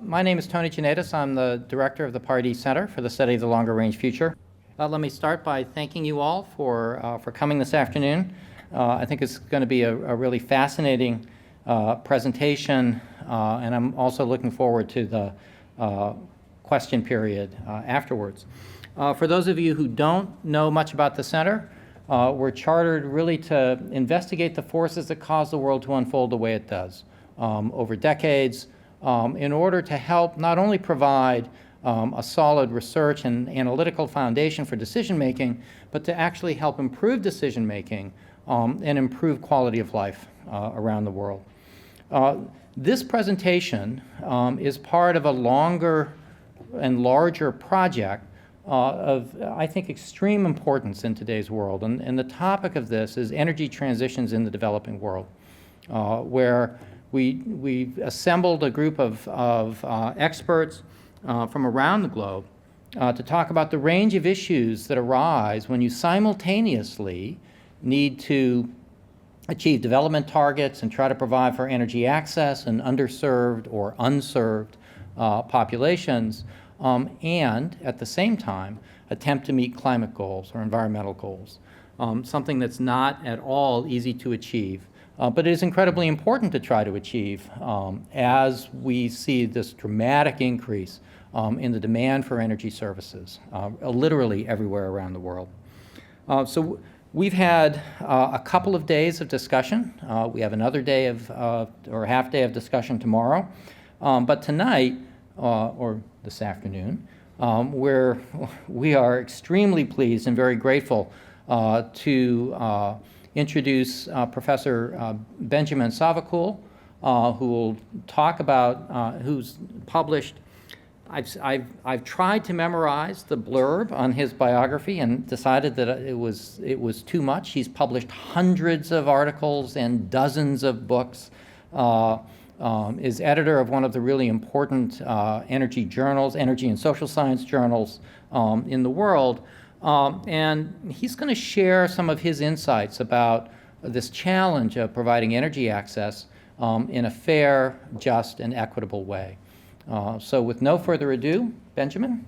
My name is Tony Giannidis. I'm the director of the Pardee Center for the Study of the Longer Range Future. Let me start by thanking you all for coming this afternoon. I think it's going to be a really fascinating presentation, and I'm also looking forward to the question period afterwards. For those of you who don't know much about the center, we're chartered really to investigate the forces that cause the world to unfold the way it does over decades, in order to help not only provide a solid research and analytical foundation for decision making, but to actually help improve decision making and improve quality of life around the world. This presentation is part of a longer and larger project of, I think, extreme importance in today's world. And the topic of this is energy transitions in the developing world, where we've assembled a group of experts from around the globe to talk about the range of issues that arise when you simultaneously need to achieve development targets and try to provide for energy access in underserved or unserved populations, and at the same time attempt to meet climate goals or environmental goals, something that's not at all easy to achieve. But it is incredibly important to try to achieve as we see this dramatic increase in the demand for energy services, literally everywhere around the world. So we've had a couple of days of discussion. We have another day of, or half day of discussion tomorrow. But tonight, or this afternoon, we are extremely pleased and very grateful to introduce Professor Benjamin Sovacool, who will talk about, who's published. I've tried to memorize the blurb on his biography and decided that it was too much. He's published hundreds of articles and dozens of books. Is editor of one of the really important energy journals, energy and social science journals in the world. And he's going to share some of his insights about this challenge of providing energy access in a fair, just, and equitable way. So with no further ado, Benjamin.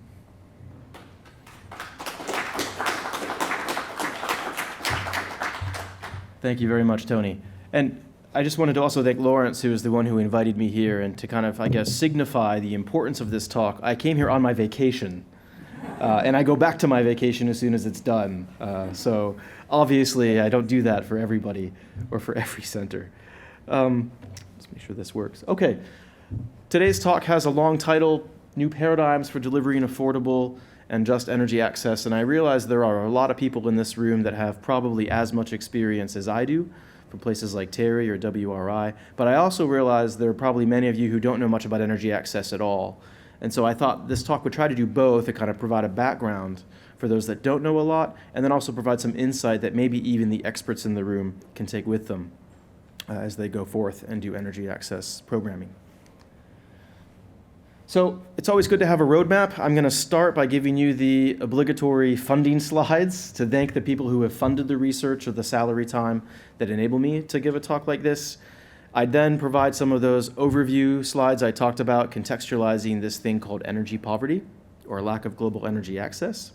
Thank you very much, Tony. And I just wanted to also thank Lawrence, who is the one who invited me here, and to kind of, I guess, signify the importance of this talk. I came here on my vacation. And I go back to my vacation as soon as it's done. So obviously, I don't do that for everybody or for every center. Let's make sure this works. Okay, today's talk has a long title, New Paradigms for Delivering Affordable and Just Energy Access. And I realize there are a lot of people in this room that have probably as much experience as I do from places like Terry or WRI. But I also realize there are probably many of you who don't know much about energy access at all. And so I thought this talk would try to do both, to kind of provide a background for those that don't know a lot, and then also provide some insight that maybe even the experts in the room can take with them as they go forth and do energy access programming. So it's always good to have a roadmap. I'm going to start by giving you the obligatory funding slides to thank the people who have funded the research or the salary time that enable me to give a talk like this. I'd then provide some of those overview slides I talked about, contextualizing this thing called energy poverty, or lack of global energy access.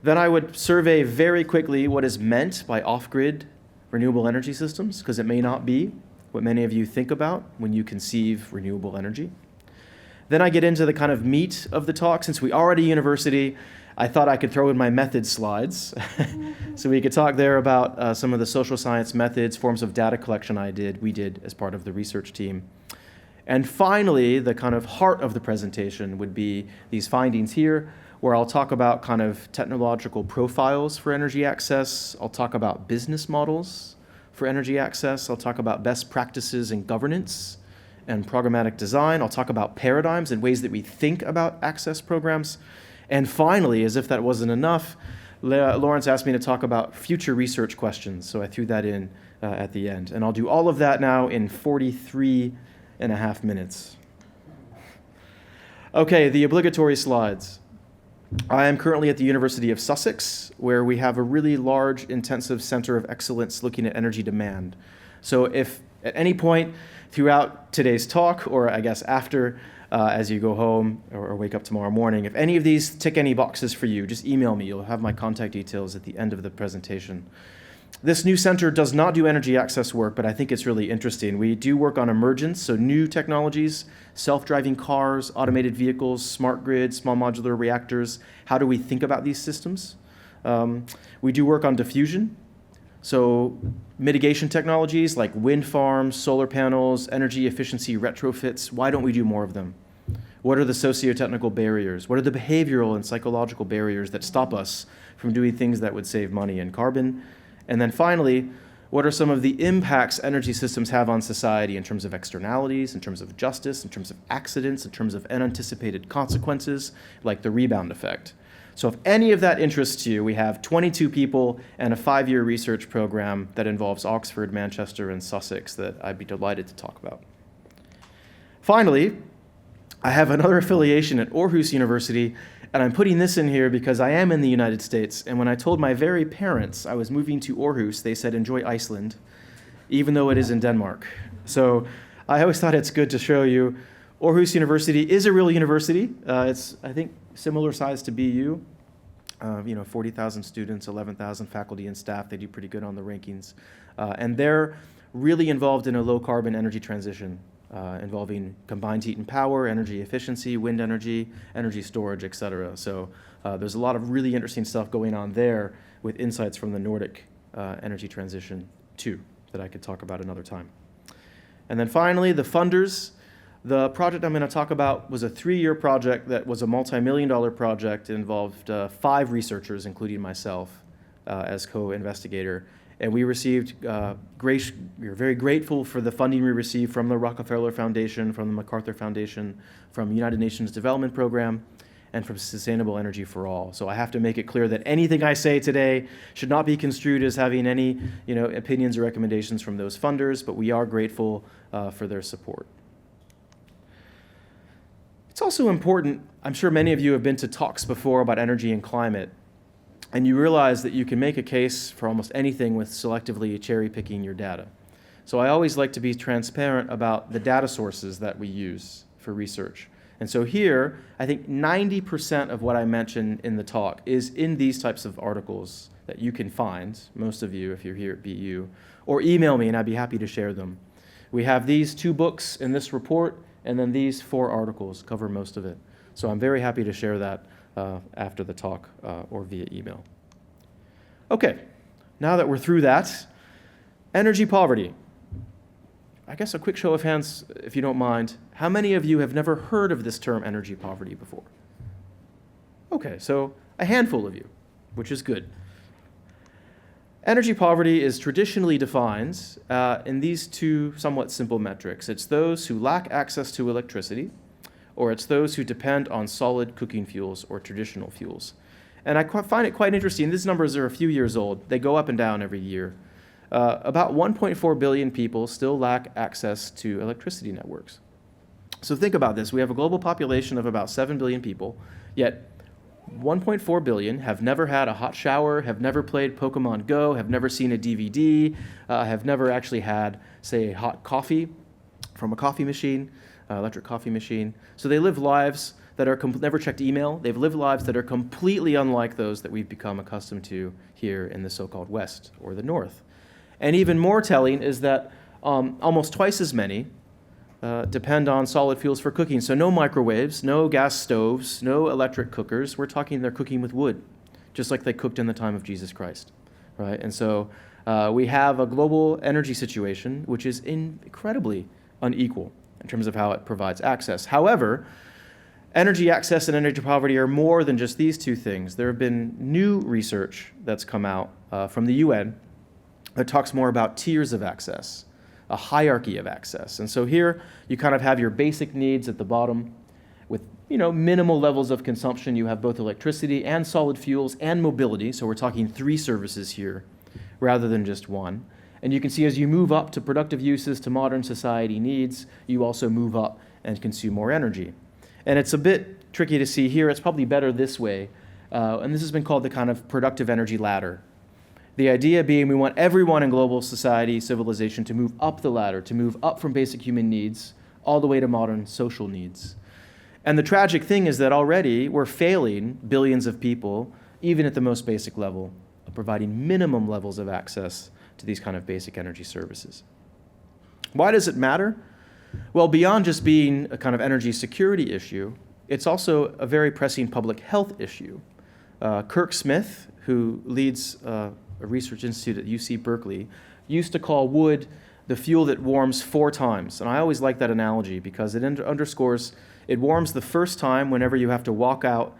Then I would survey very quickly what is meant by off-grid renewable energy systems, because it may not be what many of you think about when you conceive renewable energy. Then I get into the kind of meat of the talk. Since we are at a university, I thought I could throw in my methods slides. So we could talk there about some of the social science methods, forms of data collection we did as part of the research team. And finally, the kind of heart of the presentation would be these findings here, where I'll talk about kind of technological profiles for energy access. I'll talk about business models for energy access. I'll talk about best practices in governance and programmatic design. I'll talk about paradigms and ways that we think about access programs. And finally, as if that wasn't enough, Lawrence asked me to talk about future research questions, so I threw that in at the end. And I'll do all of that now in 43 and a half minutes. Okay, the obligatory slides. I am currently at the University of Sussex, where we have a really large, intensive center of excellence looking at energy demand. So if at any point throughout today's talk, or I guess after, as you go home or wake up tomorrow morning. If any of these tick any boxes for you, just email me. You'll have my contact details at the end of the presentation. This new center does not do energy access work, but I think it's really interesting. We do work on emergence, so new technologies, self-driving cars, automated vehicles, smart grids, small modular reactors. How do we think about these systems? We do work on diffusion, so mitigation technologies like wind farms, solar panels, energy efficiency retrofits. Why don't we do more of them? What are the socio-technical barriers? What are the behavioral and psychological barriers that stop us from doing things that would save money and carbon? And then finally, what are some of the impacts energy systems have on society in terms of externalities, in terms of justice, in terms of accidents, in terms of unanticipated consequences, like the rebound effect? So if any of that interests you, we have 22 people and a 5-year research program that involves Oxford, Manchester, and Sussex that I'd be delighted to talk about. Finally, I have another affiliation at Aarhus University, and I'm putting this in here because I am in the United States, and when I told my very parents I was moving to Aarhus, they said, enjoy Iceland, even though it is in Denmark. So I always thought it's good to show you Aarhus University is a real university. It's, I think, similar size to BU. 40,000 students, 11,000 faculty and staff. They do pretty good on the rankings. And they're really involved in a low-carbon energy transition, involving combined heat and power, energy efficiency, wind energy, energy storage, et cetera. So there's a lot of really interesting stuff going on there with insights from the Nordic energy transition, too, that I could talk about another time. And then finally, the funders. The project I'm going to talk about was a 3-year project that was a multi-million-dollar project. It involved 5 researchers, including myself, as co-investigator. And we received, we were very grateful for the funding we received from the Rockefeller Foundation, from the MacArthur Foundation, from United Nations Development Program, and from Sustainable Energy for All. So I have to make it clear that anything I say today should not be construed as having any opinions or recommendations from those funders, but we are grateful for their support. It's also important, I'm sure many of you have been to talks before about energy and climate, and you realize that you can make a case for almost anything with selectively cherry-picking your data. So I always like to be transparent about the data sources that we use for research. And so here, I think 90% of what I mentioned in the talk is in these types of articles that you can find, most of you if you're here at BU, or email me and I'd be happy to share them. We have these 2 books in this report, and then these 4 articles cover most of it. So I'm very happy to share that after the talk or via email. Okay, now that we're through that, energy poverty. I guess a quick show of hands, if you don't mind. How many of you have never heard of this term energy poverty before? Okay, so a handful of you, which is good. Energy poverty is traditionally defined in these 2 somewhat simple metrics. It's those who lack access to electricity, or it's those who depend on solid cooking fuels or traditional fuels. And I find it quite interesting. These numbers are a few years old. They go up and down every year. About 1.4 billion people still lack access to electricity networks. So think about this. We have a global population of about 7 billion people, yet 1.4 billion have never had a hot shower, have never played Pokemon Go, have never seen a DVD, have never actually had, say, hot coffee from a coffee machine, electric coffee machine. So they live lives that are never checked email. They've lived lives that are completely unlike those that we've become accustomed to here in the so-called West or the North. And even more telling is that almost twice as many depend on solid fuels for cooking. So no microwaves, no gas stoves, no electric cookers. We're talking they're cooking with wood, just like they cooked in the time of Jesus Christ, right? And so we have a global energy situation which is incredibly unequal in terms of how it provides access. However, energy access and energy poverty are more than just these 2 things. There have been new research that's come out from the UN that talks more about tiers of access, a hierarchy of access. And so here you kind of have your basic needs at the bottom with minimal levels of consumption. You have both electricity and solid fuels and mobility. So we're talking 3 services here rather than just 1. And you can see as you move up to productive uses to modern society needs, you also move up and consume more energy. And it's a bit tricky to see here. It's probably better this way. And this has been called the kind of productive energy ladder. The idea being we want everyone in global society, civilization, to move up the ladder, to move up from basic human needs all the way to modern social needs. And the tragic thing is that already we're failing billions of people, even at the most basic level, of providing minimum levels of access to these kind of basic energy services. Why does it matter? Well, beyond just being a kind of energy security issue, it's also a very pressing public health issue. Kirk Smith, who leads a research institute at UC Berkeley, used to call wood the fuel that warms 4 times. And I always like that analogy because it underscores it warms the first time whenever you have to walk out,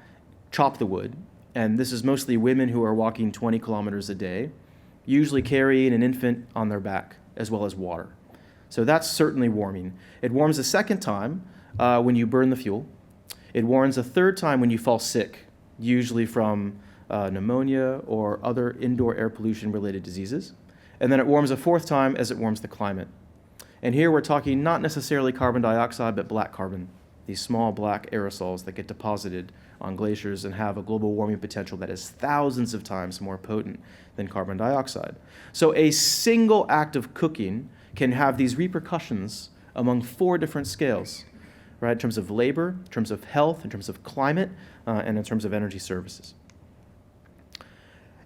chop the wood. And this is mostly women who are walking 20 kilometers a day, usually carrying an infant on their back, as well as water. So that's certainly warming. It warms a second time when you burn the fuel. It warms a third time when you fall sick, usually from pneumonia or other indoor air pollution related diseases. And then it warms a fourth time as it warms the climate. And here we're talking not necessarily carbon dioxide, but black carbon, these small black aerosols that get deposited on glaciers and have a global warming potential that is thousands of times more potent than carbon dioxide. So a single act of cooking can have these repercussions among 4 different scales, right, in terms of labor, in terms of health, in terms of climate, and in terms of energy services.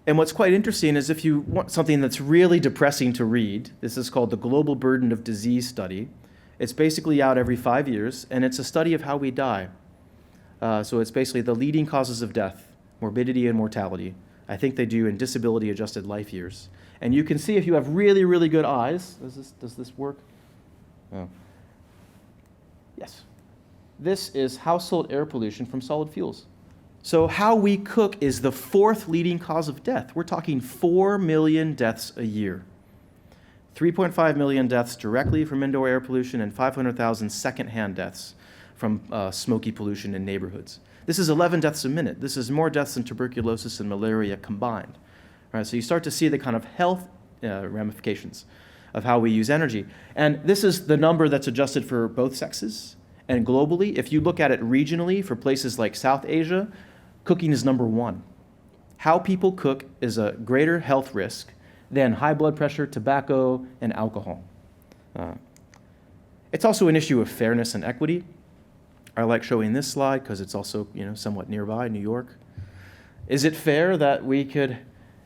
And what's quite interesting is if you want something that's really depressing to read, this is called the Global Burden of Disease Study. It's basically out every 5 years, and it's a study of how we die. So it's basically the leading causes of death, morbidity and mortality. I think they do in disability-adjusted life years. And you can see if you have really, really good eyes, does this work? Oh. Yes. This is household air pollution from solid fuels. So how we cook is the 4th leading cause of death. We're talking 4 million deaths a year. 3.5 million deaths directly from indoor air pollution and 500,000 secondhand deaths from smoky pollution in neighborhoods. This is 11 deaths a minute. This is more deaths than tuberculosis and malaria combined. Right, so you start to see the kind of health ramifications of how we use energy. And this is the number that's adjusted for both sexes. And globally, if you look at it regionally for places like South Asia, cooking is number 1. How people cook is a greater health risk than high blood pressure, tobacco, and alcohol. It's also an issue of fairness and equity. I like showing this slide because it's also, somewhat nearby, New York. Is it fair that we could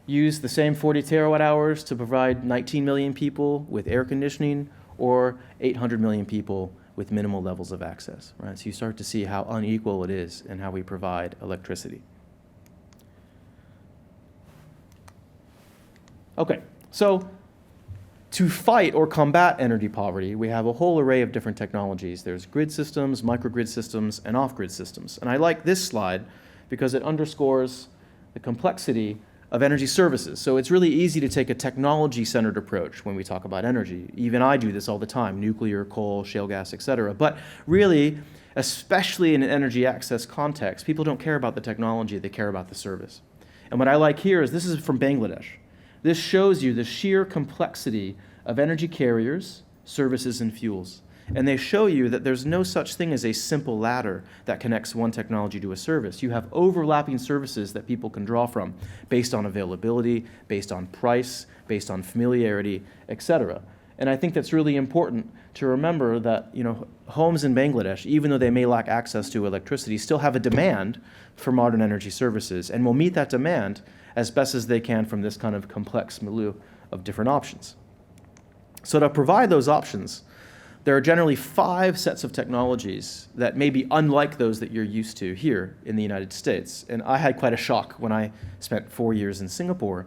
use the same 40 terawatt hours to provide 19 million people with air conditioning or 800 million people with minimal levels of access, right? So you start to see how unequal it is in how we provide electricity. Okay, so to fight or combat energy poverty, we have a whole array of different technologies. There's grid systems, microgrid systems, and off-grid systems. And I like this slide because it underscores the complexity of energy services. So it's really easy to take a technology-centered approach when we talk about energy. Even I do this all the time, nuclear, coal, shale gas, et cetera. But really, especially in an energy access context, people don't care about the technology, they care about the service. And what I like here is, this is from Bangladesh. This shows you the sheer complexity of energy carriers, services, and fuels. And they show you that there's no such thing as a simple ladder that connects one technology to a service. You have overlapping services that people can draw from based on availability, based on price, based on familiarity, etc. And I think that's really important to remember that, homes in Bangladesh, even though they may lack access to electricity, still have a demand for modern energy services and will meet that demand as best as they can from this kind of complex milieu of different options. So to provide those options, there are generally 5 sets of technologies that may be unlike those that you're used to here in the United States. And I had quite a shock when I spent 4 years in Singapore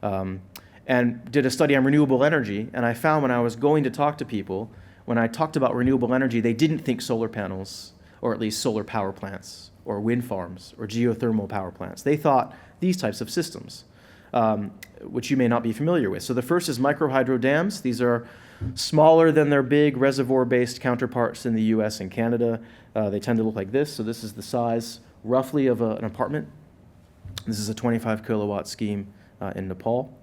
and did a study on renewable energy. And I found when I was going to talk to people, when I talked about renewable energy, they didn't think solar panels, or at least solar power plants, or wind farms, or geothermal power plants. They thought these types of systems, which you may not be familiar with. So the first is microhydro dams. These are smaller than their big reservoir-based counterparts in the US and Canada. They tend to look like this. So this is the size roughly of an apartment. This is a 25 kilowatt scheme in Nepal.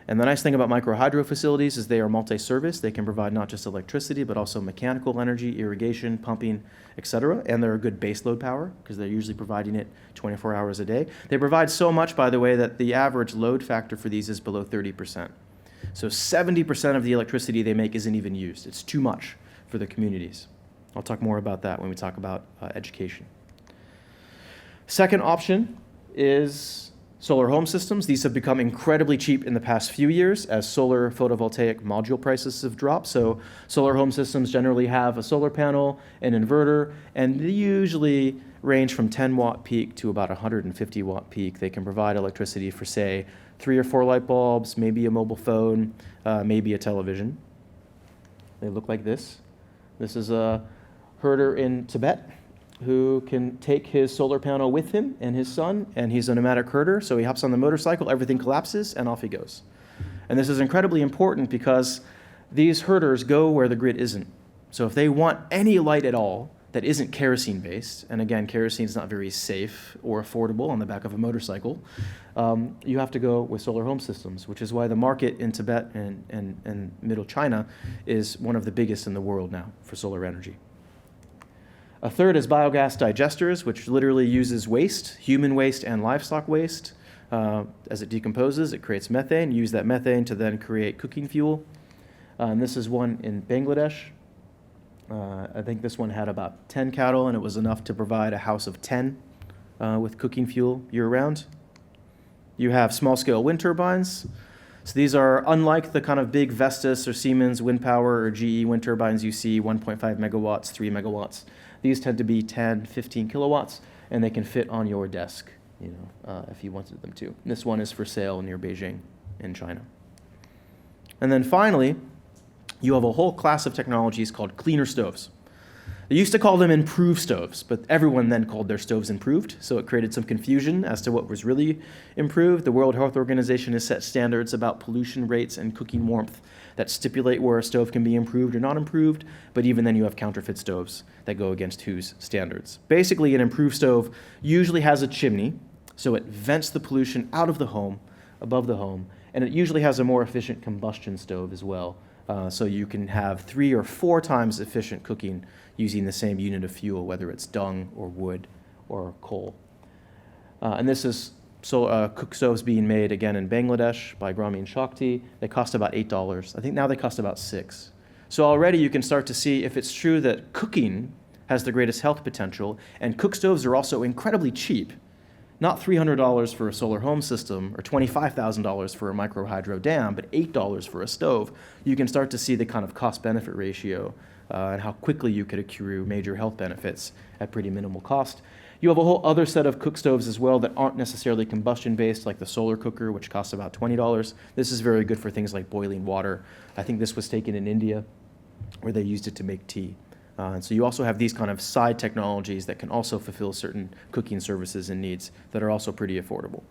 And the nice thing about microhydro facilities is they are multi-service. They can provide not just electricity, but also mechanical energy, irrigation, pumping, etc. And they're a good baseload power because they're usually providing it 24 hours a day. They provide so much, by the way, that the average load factor for these is below 30%. So 70% of the electricity they make isn't even used. It's too much for the communities. I'll talk more about that when we talk about education. Second option is solar home systems. These have become incredibly cheap in the past few years as solar photovoltaic module prices have dropped. So solar home systems generally have a solar panel, an inverter, and they usually range from 10 watt peak to about 150 watt peak. They can provide electricity for, say, 3 or 4 light bulbs, maybe a mobile phone, maybe a television. They look like this. This is a herder in Tibet who can take his solar panel with him and his son, and he's a nomadic herder, so he hops on the motorcycle, everything collapses, and off he goes. And this is incredibly important because these herders go where the grid isn't. So if they want any light at all that isn't kerosene-based, and again, kerosene is not very safe or affordable on the back of a motorcycle, you have to go with solar home systems, which is why the market in Tibet and Middle China is one of the biggest in the world now for solar energy. A third is biogas digesters, which literally uses waste, human waste and livestock waste. As it decomposes, it creates methane. You use that methane to then create cooking fuel. And this is one in Bangladesh. I think this one had about 10 cattle, and it was enough to provide a house of 10 with cooking fuel year-round. You have small-scale wind turbines. So these are unlike the kind of big Vestas or Siemens wind power or GE wind turbines you see, 1.5 megawatts, 3 megawatts. These tend to be 10, 15 kilowatts, and they can fit on your desk, if you wanted them to. This one is for sale near Beijing in China. And then finally, you have a whole class of technologies called cleaner stoves. They used to call them improved stoves, but everyone then called their stoves improved, so it created some confusion as to what was really improved. The World Health Organization has set standards about pollution rates and cooking warmth that stipulate where a stove can be improved or not improved, but even then you have counterfeit stoves that go against WHO's standards. Basically, an improved stove usually has a chimney, so it vents the pollution out of the home, above the home, and it usually has a more efficient combustion stove as well. So you can have 3 or 4 times efficient cooking using the same unit of fuel, whether it's dung or wood or coal. And this is cook stoves being made again in Bangladesh by Grameen Shakti. They cost about $8. I think now they cost about $6. So already you can start to see if it's true that cooking has the greatest health potential, and cook stoves are also incredibly cheap. Not $300 for a solar home system or $25,000 for a micro hydro dam, but $8 for a stove. You can start to see the kind of cost-benefit ratio and how quickly you could accrue major health benefits at pretty minimal cost. You have a whole other set of cook stoves as well that aren't necessarily combustion-based, like the solar cooker, which costs about $20. This is very good for things like boiling water. I think this was taken in India, where they used it to make tea. And so you also have these kind of side technologies that can also fulfill certain cooking services and needs that are also pretty affordable.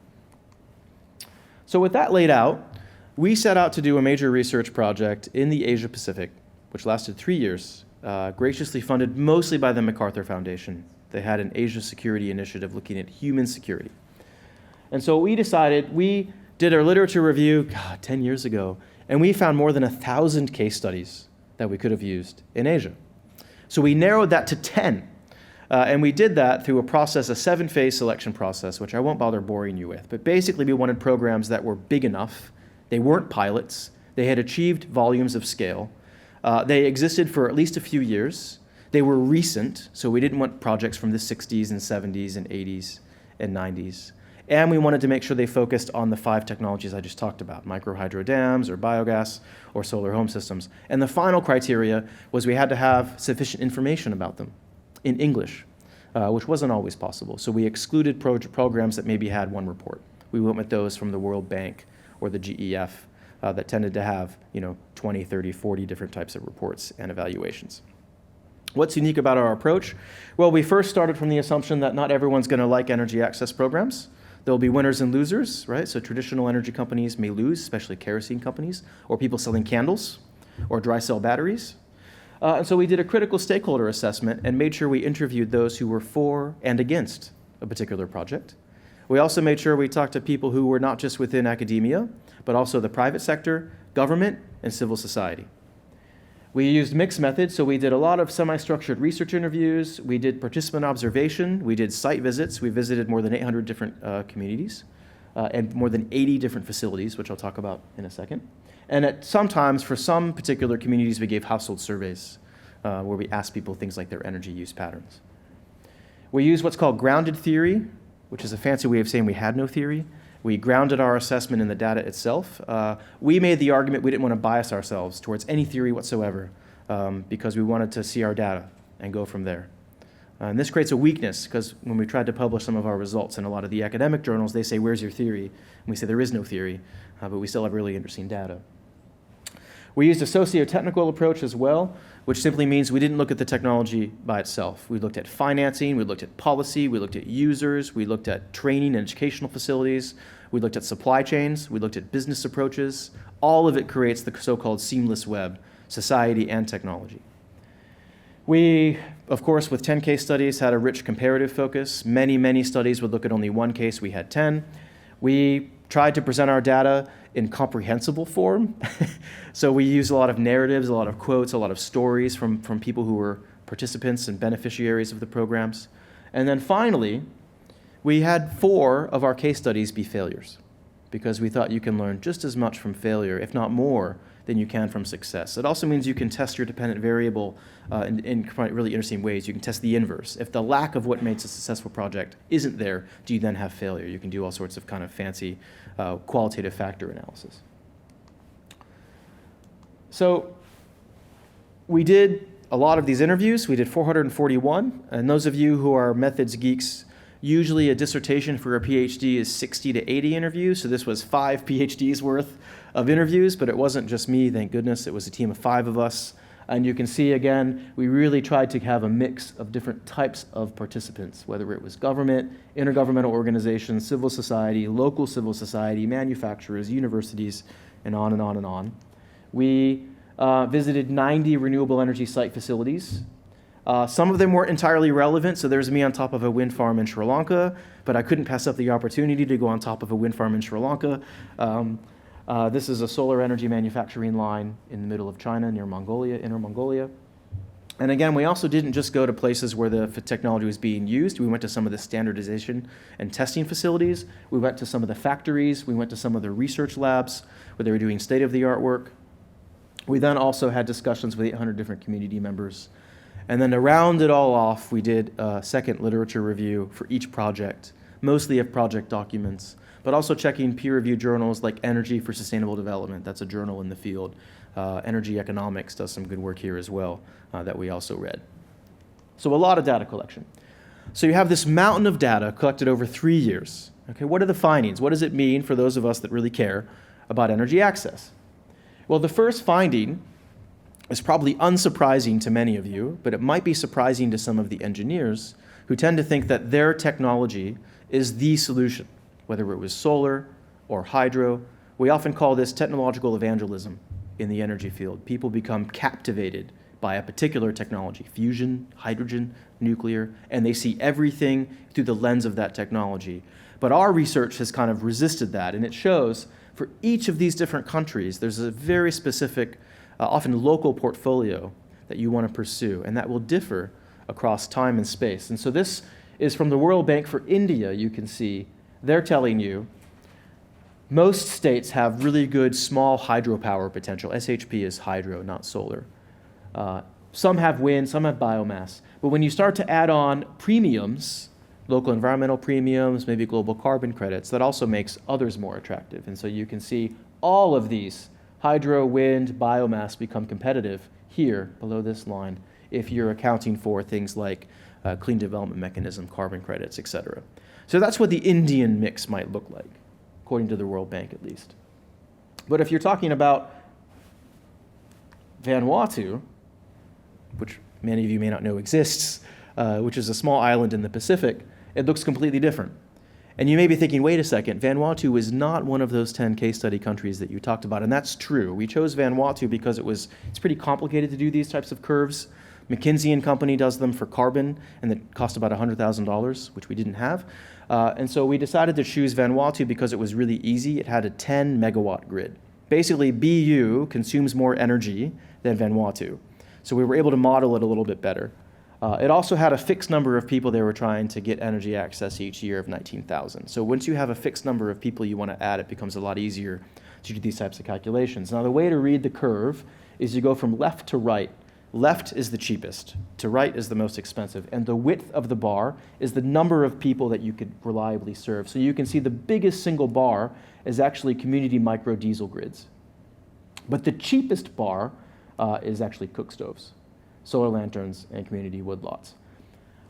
So with that laid out, we set out to do a major research project in the Asia Pacific, which lasted 3 years, graciously funded mostly by the MacArthur Foundation. They had an Asia Security Initiative looking at human security. And so we decided, we did our literature review, 10 years ago, and we found more than 1,000 case studies that we could have used in Asia. So we narrowed that to 10, and we did that through a 7-phase selection process, which I won't bother boring you with. But basically, we wanted programs that were big enough. They weren't pilots. They had achieved volumes of scale. They existed for at least a few years. They were recent, so we didn't want projects from the 60s and 70s and 80s and 90s. And we wanted to make sure they focused on the 5 technologies I just talked about, micro hydro dams or biogas or solar home systems. And the final criteria was we had to have sufficient information about them in English, which wasn't always possible. So we excluded programs that maybe had 1 report. We went with those from the World Bank or the GEF that tended to have 20, 30, 40 different types of reports and evaluations. What's unique about our approach? Well, we first started from the assumption that not everyone's going to like energy access programs. There'll be winners and losers, right? So traditional energy companies may lose, especially kerosene companies, or people selling candles, or dry cell batteries. And so we did a critical stakeholder assessment and made sure we interviewed those who were for and against a particular project. We also made sure we talked to people who were not just within academia, but also the private sector, government, and civil society. We used mixed methods, so we did a lot of semi-structured research interviews, we did participant observation, we did site visits, we visited more than 800 different communities and more than 80 different facilities, which I'll talk about in a second. And sometimes, for some particular communities, we gave household surveys where we ask people things like their energy use patterns. We use what's called grounded theory, which is a fancy way of saying we had no theory. We grounded our assessment in the data itself. We made the argument we didn't want to bias ourselves towards any theory whatsoever because we wanted to see our data and go from there. And this creates a weakness because when we tried to publish some of our results in a lot of the academic journals, they say, where's your theory? And we say there is no theory, but we still have really interesting data. We used a socio-technical approach as well, which simply means we didn't look at the technology by itself. We looked at financing, we looked at policy, we looked at users, we looked at training and educational facilities, we looked at supply chains, we looked at business approaches. All of it creates the so-called seamless web, society and technology. We, of course, with 10 case studies, had a rich comparative focus. Many studies would look at only one case. We had 10. We tried to present our data in comprehensible form. So we used a lot of narratives, a lot of quotes, a lot of stories from people who were participants and beneficiaries of the programs. And then finally, we had 4 of our case studies be failures because we thought you can learn just as much from failure, if not more, than you can from success. It also means you can test your dependent variable in really interesting ways. You can test the inverse. If the lack of what makes a successful project isn't there, do you then have failure? You can do all sorts of kind of fancy qualitative factor analysis. So we did a lot of these interviews. We did 441. And those of you who are methods geeks, usually a dissertation for a PhD is 60 to 80 interviews. So this was 5 PhDs worth of interviews, but it wasn't just me, thank goodness. It was a team of 5 of us. And you can see, again, we really tried to have a mix of different types of participants, whether it was government, intergovernmental organizations, civil society, local civil society, manufacturers, universities, and on and on and on. We visited 90 renewable energy site facilities. Some of them weren't entirely relevant, so there's me on top of a wind farm in Sri Lanka, but I couldn't pass up the opportunity to go on top of a wind farm in Sri Lanka. This is a solar energy manufacturing line in the middle of China, near Mongolia, Inner Mongolia. And again, we also didn't just go to places where the technology was being used. We went to some of the standardization and testing facilities. We went to some of the factories. We went to some of the research labs where they were doing state-of-the-art work. We then also had discussions with 800 different community members. And then to round it all off, we did a second literature review for each project, mostly of project documents, but also checking peer-reviewed journals like Energy for Sustainable Development. That's a journal in the field. Energy Economics does some good work here as well that we also read. So a lot of data collection. So you have this mountain of data collected over 3 years. Okay, what are the findings? What does it mean for those of us that really care about energy access? Well, the first finding is probably unsurprising to many of you, but it might be surprising to some of the engineers who tend to think that their technology is the solution, whether it was solar or hydro. We often call this technological evangelism in the energy field. People become captivated by a particular technology, fusion, hydrogen, nuclear, and they see everything through the lens of that technology. But our research has kind of resisted that, and it shows for each of these different countries, there's a very specific, often local portfolio that you want to pursue, and that will differ across time and space. And so this is from the World Bank for India. You can see they're telling you most states have really good small hydropower potential. SHP is hydro, not solar. Some have wind, some have biomass. But when you start to add on premiums, local environmental premiums, maybe global carbon credits, that also makes others more attractive. And so you can see all of these, hydro, wind, biomass, become competitive here below this line if you're accounting for things like clean development mechanism, carbon credits, et cetera. So that's what the Indian mix might look like, according to the World Bank at least. But if you're talking about Vanuatu, which many of you may not know exists, which is a small island in the Pacific, it looks completely different. And you may be thinking, wait a second, Vanuatu is not one of those 10 case study countries that you talked about, and that's true. We chose Vanuatu because it's pretty complicated to do these types of curves. McKinsey and Company does them for carbon, and it cost about $100,000, which we didn't have. And so we decided to choose Vanuatu because it was really easy. It had a 10 megawatt grid. Basically, BU consumes more energy than Vanuatu. So we were able to model it a little bit better. It also had a fixed number of people they were trying to get energy access each year of 19,000. So once you have a fixed number of people you want to add, it becomes a lot easier to do these types of calculations. Now, the way to read the curve is you go from left to right Left is the cheapest, to right is the most expensive, and the width of the bar is the number of people that you could reliably serve. So you can see the biggest single bar is actually community micro diesel grids. But the cheapest bar is actually cook stoves, solar lanterns, and community woodlots.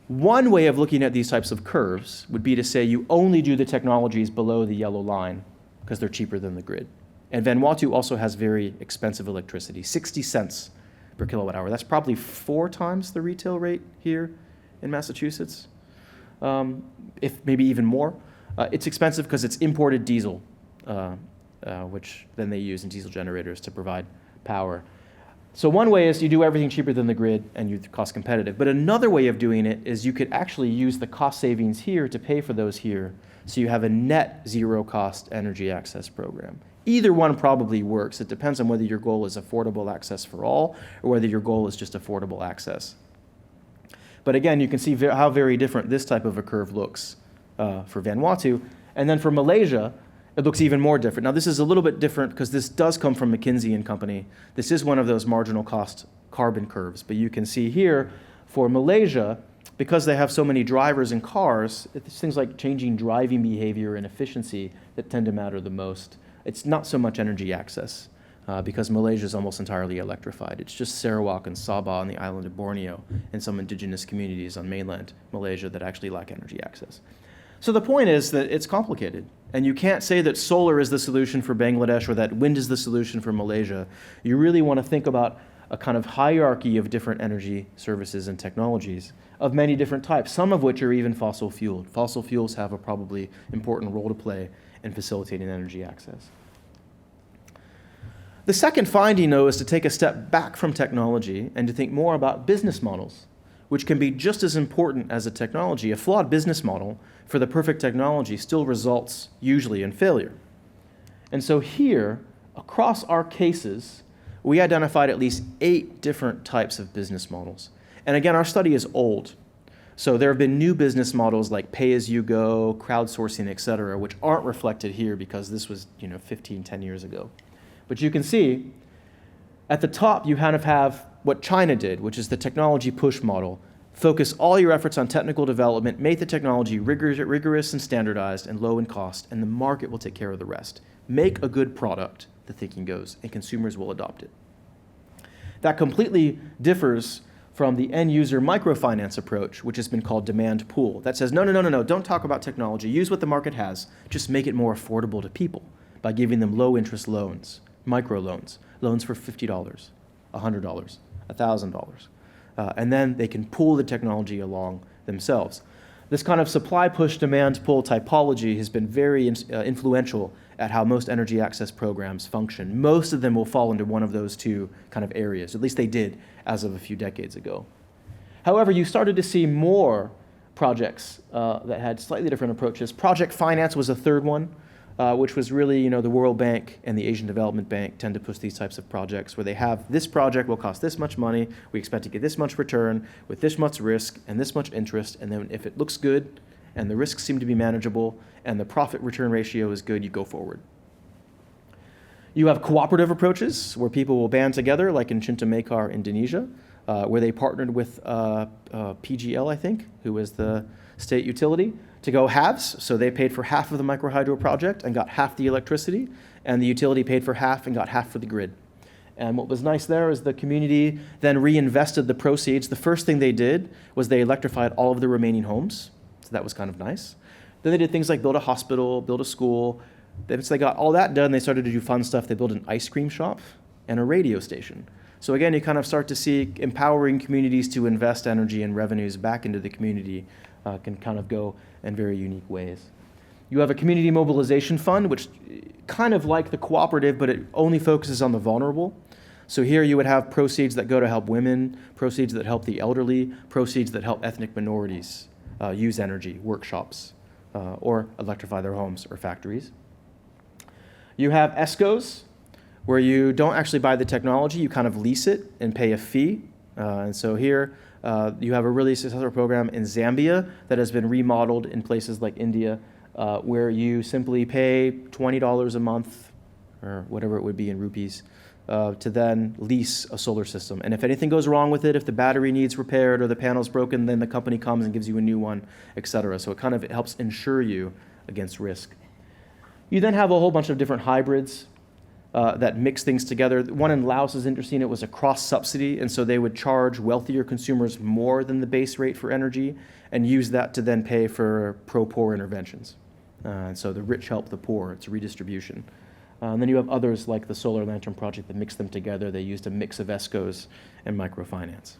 One way of looking at these types of curves would be to say you only do the technologies below the yellow line because they're cheaper than the grid. And Vanuatu also has very expensive electricity, 60 cents per kilowatt hour. That's probably 4 times the retail rate here in Massachusetts, if maybe even more. It's expensive because it's imported diesel, which then they use in diesel generators to provide power. So one way is you do everything cheaper than the grid and you're cost competitive. But another way of doing it is you could actually use the cost savings here to pay for those here. So you have a net zero cost energy access program. Either one probably works. It depends on whether your goal is affordable access for all or whether your goal is just affordable access. But again, you can see how very different this type of a curve looks for Vanuatu. And then for Malaysia, it looks even more different. Now, this is a little bit different because this does come from McKinsey and Company. This is one of those marginal cost carbon curves. But you can see here for Malaysia, because they have so many drivers and cars, it's things like changing driving behavior and efficiency that tend to matter the most. It's not so much energy access because Malaysia is almost entirely electrified. It's just Sarawak and Sabah on the island of Borneo and some indigenous communities on mainland Malaysia that actually lack energy access. So the point is that it's complicated. And you can't say that solar is the solution for Bangladesh or that wind is the solution for Malaysia. You really want to think about a kind of hierarchy of different energy services and technologies of many different types, some of which are even fossil fueled. Fossil fuels have a probably important role to play in facilitating energy access. The second finding, though, is to take a step back from technology and to think more about business models, which can be just as important as a technology. A flawed business model for the perfect technology still results usually in failure. And so here, across our cases, we identified at least 8 different types of business models. And again, our study is old. So there have been new business models like pay-as-you-go, crowdsourcing, et cetera, which aren't reflected here because this was 10 years ago. But you can see at the top, you kind of have what China did, which is the technology push model. Focus all your efforts on technical development, make the technology rigorous and standardized and low in cost, and the market will take care of the rest. Make a good product, the thinking goes, and consumers will adopt it. That completely differs from the end-user microfinance approach, which has been called demand pool. That says, no, don't talk about technology. Use what the market has. Just make it more affordable to people by giving them low-interest loans, microloans, loans for $50, $100, $1,000. And then they can pool the technology along themselves. This kind of supply push demand pull typology has been very influential at how most energy access programs function. Most of them will fall into one of those two kind of areas, at least they did as of a few decades ago. However, you started to see more projects that had slightly different approaches. Project finance was a third one, which was really, the World Bank and the Asian Development Bank tend to push these types of projects where they have this project will cost this much money, we expect to get this much return with this much risk and this much interest, and then if it looks good and the risks seem to be manageable and the profit return ratio is good, you go forward. You have cooperative approaches where people will band together, like in Cinta Mekar, Indonesia, where they partnered with PGL, I think, who is the state utility, to go halves. So they paid for half of the microhydro project and got half the electricity, and the utility paid for half and got half for the grid. And what was nice there is the community then reinvested the proceeds. The first thing they did was they electrified all of the remaining homes. So that was kind of nice. Then they did things like build a hospital, build a school. Then once they got all that done, they started to do fun stuff. They built an ice cream shop and a radio station. So again, you kind of start to see empowering communities to invest energy and revenues back into the community can kind of go in very unique ways. You have a community mobilization fund, which kind of like the cooperative, but it only focuses on the vulnerable. So here you would have proceeds that go to help women, proceeds that help the elderly, proceeds that help ethnic minorities use energy, workshops, or electrify their homes or factories. You have ESCOs, where you don't actually buy the technology, you kind of lease it and pay a fee. And so here you have a really successful program in Zambia that has been remodeled in places like India, where you simply pay $20 a month, or whatever it would be in rupees, to then lease a solar system. And if anything goes wrong with it, if the battery needs repaired or the panel's broken, then the company comes and gives you a new one, et cetera. So it kind of helps insure you against risk. You then have a whole bunch of different hybrids that mix things together. One in Laos is interesting. It was a cross-subsidy, and so they would charge wealthier consumers more than the base rate for energy and use that to then pay for pro-poor interventions. And so the rich help the poor. It's a redistribution. And then you have others like the Solar Lantern Project that mix them together. They used a mix of ESCOs and microfinance.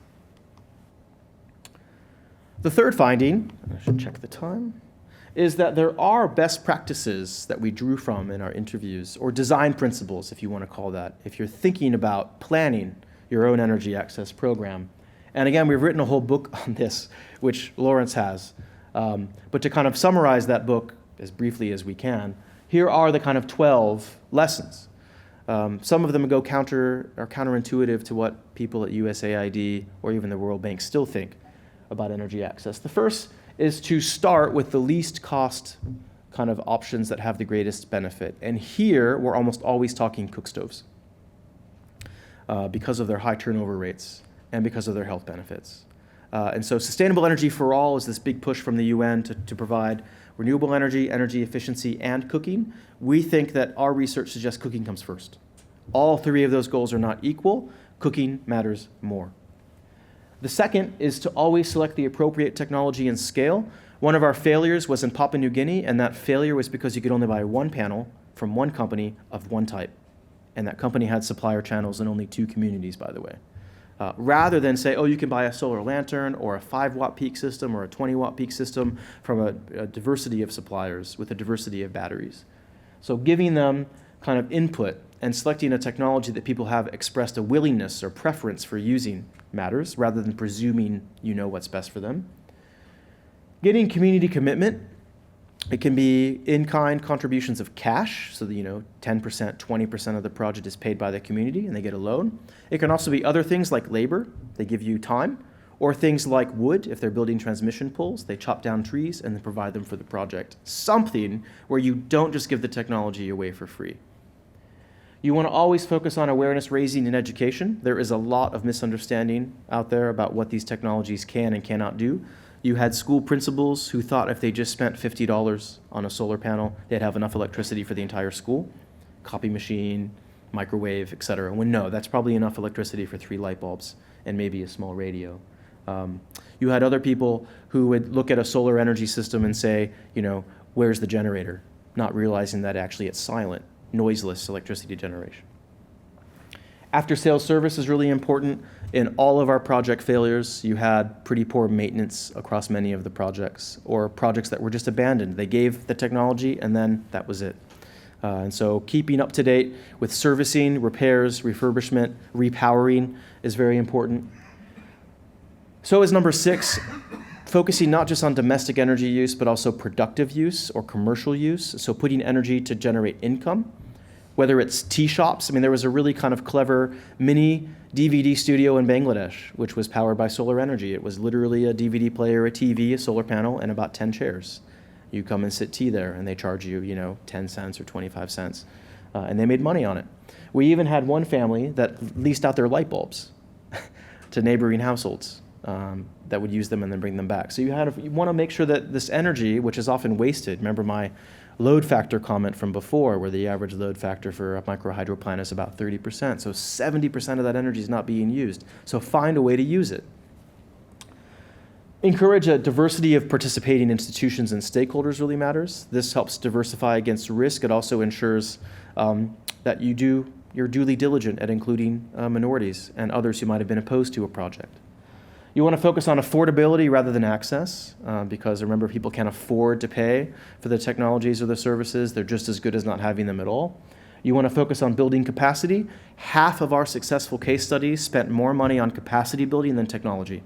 The third finding, I should check the time, is that there are best practices that we drew from in our interviews, or design principles, if you want to call that, if you're thinking about planning your own energy access program. And again, we've written a whole book on this, which Lawrence has. But to kind of summarize that book as briefly as we can, here are the kind of 12 lessons. Some of them are counterintuitive to what people at USAID or even the World Bank still think about energy access. The first is to start with the least cost kind of options that have the greatest benefit. And here, we're almost always talking cook stoves because of their high turnover rates and because of their health benefits. And so sustainable energy for all is this big push from the UN to provide renewable energy, energy efficiency, and cooking. We think that our research suggests cooking comes first. All three of those goals are not equal. Cooking matters more. The second is to always select the appropriate technology and scale. One of our failures was in Papua New Guinea, and that failure was because you could only buy one panel from one company of one type. And that company had supplier channels in only 2 communities, by the way. Rather than say, oh, you can buy a solar lantern or a 5-watt peak system or a 20-watt peak system from a diversity of suppliers with a diversity of batteries. So giving them kind of input and selecting a technology that people have expressed a willingness or preference for using matters, rather than presuming you know what's best for them. Getting community commitment. It can be in-kind contributions of cash, so that 10%, 20% of the project is paid by the community and they get a loan. It can also be other things like labor, they give you time, or things like wood, if they're building transmission poles, they chop down trees and then provide them for the project. Something where you don't just give the technology away for free. You want to always focus on awareness raising and education. There is a lot of misunderstanding out there about what these technologies can and cannot do. You had school principals who thought if they just spent $50 on a solar panel, they'd have enough electricity for the entire school. Copy machine, microwave, et cetera. When no, that's probably enough electricity for 3 light bulbs and maybe a small radio. You had other people who would look at a solar energy system and say, where's the generator? Not realizing that actually it's silent, noiseless electricity generation. After-sales service is really important. In all of our project failures, you had pretty poor maintenance across many of the projects, or projects that were just abandoned. They gave the technology, and then that was it. And so keeping up to date with servicing, repairs, refurbishment, repowering is very important. So is number 6, focusing not just on domestic energy use, but also productive use or commercial use. So putting energy to generate income. Whether it's tea shops, there was a really kind of clever mini DVD studio in Bangladesh, which was powered by solar energy. It was literally a DVD player, a TV, a solar panel, and about 10 chairs. You come and sit tea there, and they charge you, 10 cents or 25 cents. And they made money on it. We even had one family that leased out their light bulbs to neighboring households that would use them and then bring them back. So you want to make sure that this energy, which is often wasted, remember my load factor comment from before, where the average load factor for a microhydro plant is about 30%. So 70% of that energy is not being used. So find a way to use it. Encourage a diversity of participating institutions and stakeholders really matters. This helps diversify against risk. It also ensures that you're duly diligent at including minorities and others who might have been opposed to a project. You want to focus on affordability rather than access, because remember, people can't afford to pay for the technologies or the services. They're just as good as not having them at all. You want to focus on building capacity. Half of our successful case studies spent more money on capacity building than technology.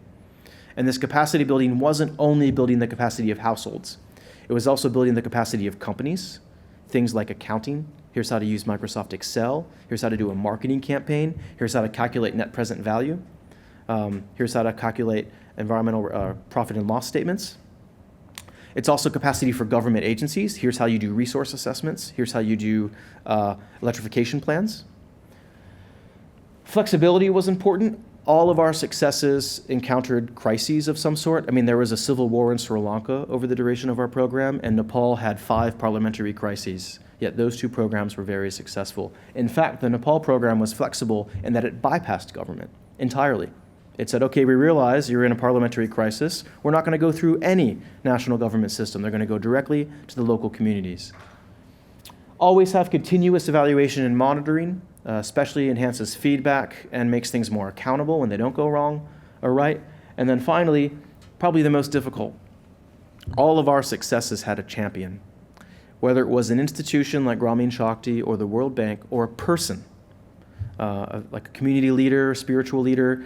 And this capacity building wasn't only building the capacity of households. It was also building the capacity of companies, things like accounting. Here's how to use Microsoft Excel. Here's how to do a marketing campaign. Here's how to calculate net present value. Here's how to calculate environmental profit and loss statements. It's also capacity for government agencies. Here's how you do resource assessments. Here's how you do electrification plans. Flexibility was important. All of our successes encountered crises of some sort. I mean, there was a civil war in Sri Lanka over the duration of our program, and Nepal had 5 parliamentary crises. Yet those 2 programs were very successful. In fact, the Nepal program was flexible in that it bypassed government entirely. It said, okay, we realize you're in a parliamentary crisis. We're not going to go through any national government system. They're going to go directly to the local communities. Always have continuous evaluation and monitoring. Especially enhances feedback and makes things more accountable when they don't go wrong or right. And then finally, probably the most difficult, all of our successes had a champion. Whether it was an institution like Grameen Shakti or the World Bank or a person, like a community leader, spiritual leader.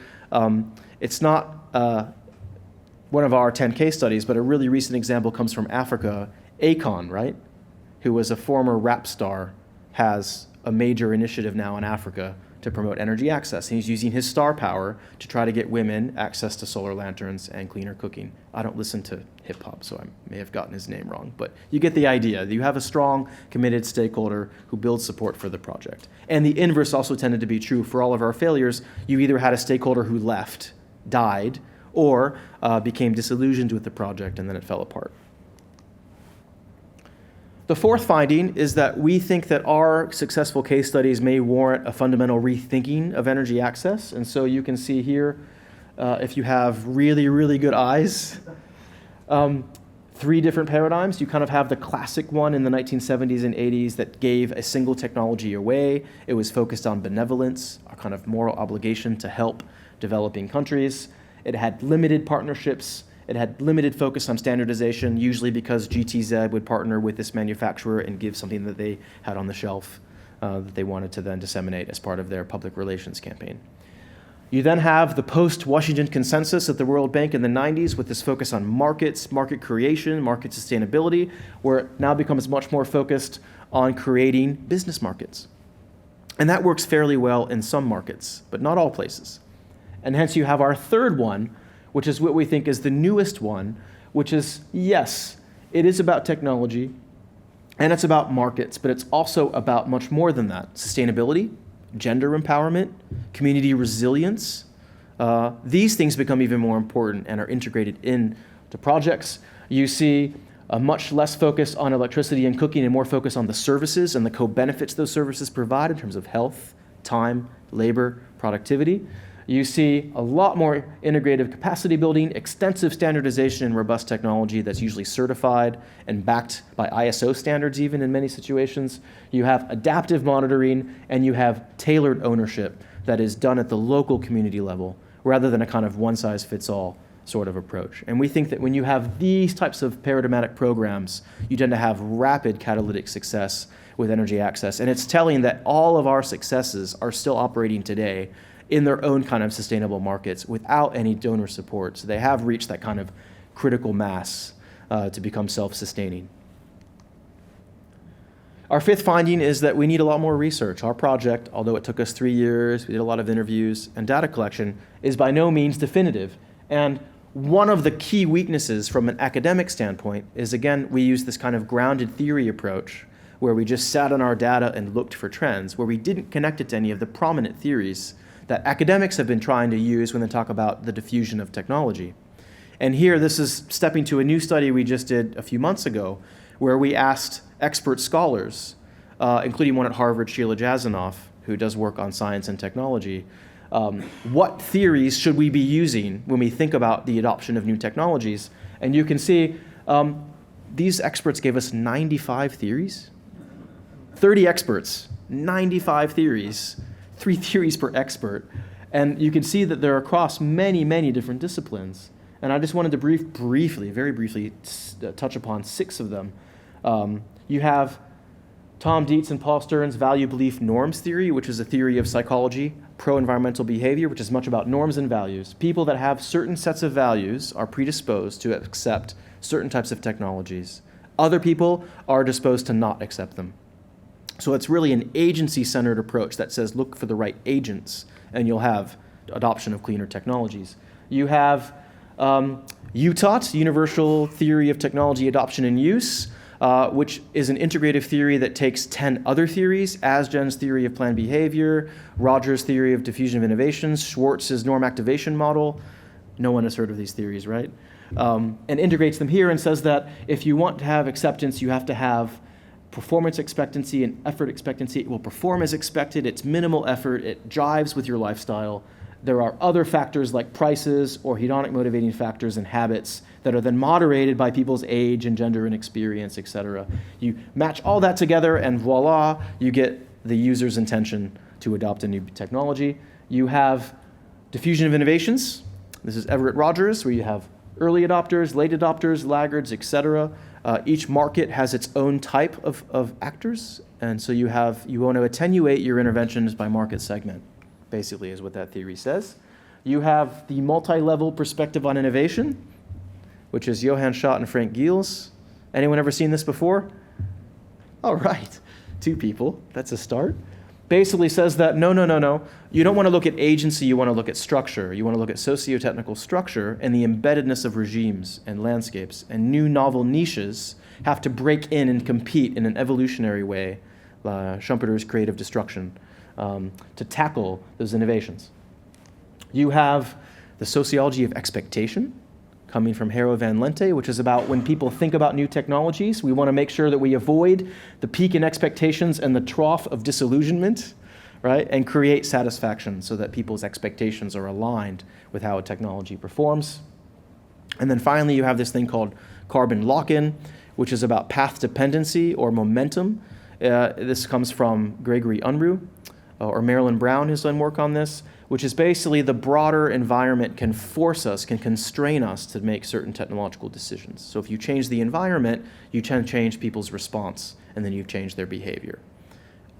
It's not one of our 10 case studies, but a really recent example comes from Africa. Akon, right, who was a former rap star, has a major initiative now in Africa to promote energy access. And he's using his star power to try to get women access to solar lanterns and cleaner cooking. I don't listen to hip hop, so I may have gotten his name wrong, but you get the idea. You have a strong, committed stakeholder who builds support for the project. And the inverse also tended to be true for all of our failures. You either had a stakeholder who left, died, or became disillusioned with the project and then it fell apart. The 4th finding is that we think that our successful case studies may warrant a fundamental rethinking of energy access. And so you can see here, if you have really, really good eyes, 3 different paradigms. You kind of have the classic one in the 1970s and 80s that gave a single technology away. It was focused on benevolence, a kind of moral obligation to help developing countries. It had limited partnerships. It had limited focus on standardization, usually because GTZ would partner with this manufacturer and give something that they had on the shelf that they wanted to then disseminate as part of their public relations campaign. You then have the post-Washington consensus at the World Bank in the 90s with this focus on markets, market creation, market sustainability, where it now becomes much more focused on creating business markets. And that works fairly well in some markets, but not all places. And hence you have our 3rd one, which is what we think is the newest one, which is, yes, it is about technology, and it's about markets, but it's also about much more than that. Sustainability, gender empowerment, community resilience. These things become even more important and are integrated into projects. You see a much less focus on electricity and cooking and more focus on the services and the co-benefits those services provide in terms of health, time, labor, productivity. You see a lot more integrative capacity building, extensive standardization and robust technology that's usually certified and backed by ISO standards even in many situations. You have adaptive monitoring, and you have tailored ownership that is done at the local community level rather than a kind of one-size-fits-all sort of approach. And we think that when you have these types of paradigmatic programs, you tend to have rapid catalytic success with energy access. And it's telling that all of our successes are still operating today in their own kind of sustainable markets without any donor support. So they have reached that kind of critical mass to become self-sustaining. Our 5th finding is that we need a lot more research. Our project, although it took us 3 years, we did a lot of interviews and data collection, is by no means definitive. And one of the key weaknesses from an academic standpoint is, again, we use this kind of grounded theory approach where we just sat on our data and looked for trends, where we didn't connect it to any of the prominent theories that academics have been trying to use when they talk about the diffusion of technology. And here, this is stepping to a new study we just did a few months ago, where we asked expert scholars, including one at Harvard, Sheila Jasanoff, who does work on science and technology, what theories should we be using when we think about the adoption of new technologies? And you can see these experts gave us 95 theories. 30 experts, 95 theories. 3 theories per expert. And you can see that they're across many, many different disciplines. And I just wanted to very briefly, touch upon 6 of them. You have Tom Dietz and Paul Stern's value belief norms theory, which is a theory of psychology, pro-environmental behavior, which is much about norms and values. People that have certain sets of values are predisposed to accept certain types of technologies. Other people are disposed to not accept them. So it's really an agency-centered approach that says look for the right agents, and you'll have adoption of cleaner technologies. You have UTOT, Universal Theory of Technology Adoption and Use, which is an integrative theory that takes 10 other theories: Asgen's theory of planned behavior, Rogers' theory of diffusion of innovations, Schwartz's norm activation model. No one has heard of these theories, right? And integrates them here and says that if you want to have acceptance, you have to have performance expectancy and effort expectancy. It will perform as expected. It's minimal effort. It jives with your lifestyle. There are other factors like prices or hedonic motivating factors and habits that are then moderated by people's age and gender and experience, etc. You match all that together and voila, you get the user's intention to adopt a new technology. You have diffusion of innovations. This is Everett Rogers, where you have early adopters, late adopters, laggards, etc. Each market has its own type of actors, and so you want to attenuate your interventions by market segment, basically is what that theory says. You have the multi-level perspective on innovation, which is Johann Schott and Frank Giels. Anyone ever seen this before? All right, 2 people, that's a start. Basically says that no. You don't want to look at agency, you want to look at structure. You want to look at socio-technical structure and the embeddedness of regimes and landscapes, and new novel niches have to break in and compete in an evolutionary way, Schumpeter's creative destruction, to tackle those innovations. You have the sociology of expectation, coming from Haro van Lente, which is about when people think about new technologies, we want to make sure that we avoid the peak in expectations and the trough of disillusionment, right? And create satisfaction so that people's expectations are aligned with how a technology performs. And then finally, you have this thing called carbon lock-in, which is about path dependency or momentum. This comes from Gregory Unruh, or Marilyn Brown, who's done work on this, which is basically the broader environment can force us, can constrain us to make certain technological decisions. So if you change the environment, you can change people's response, and then you've changed their behavior.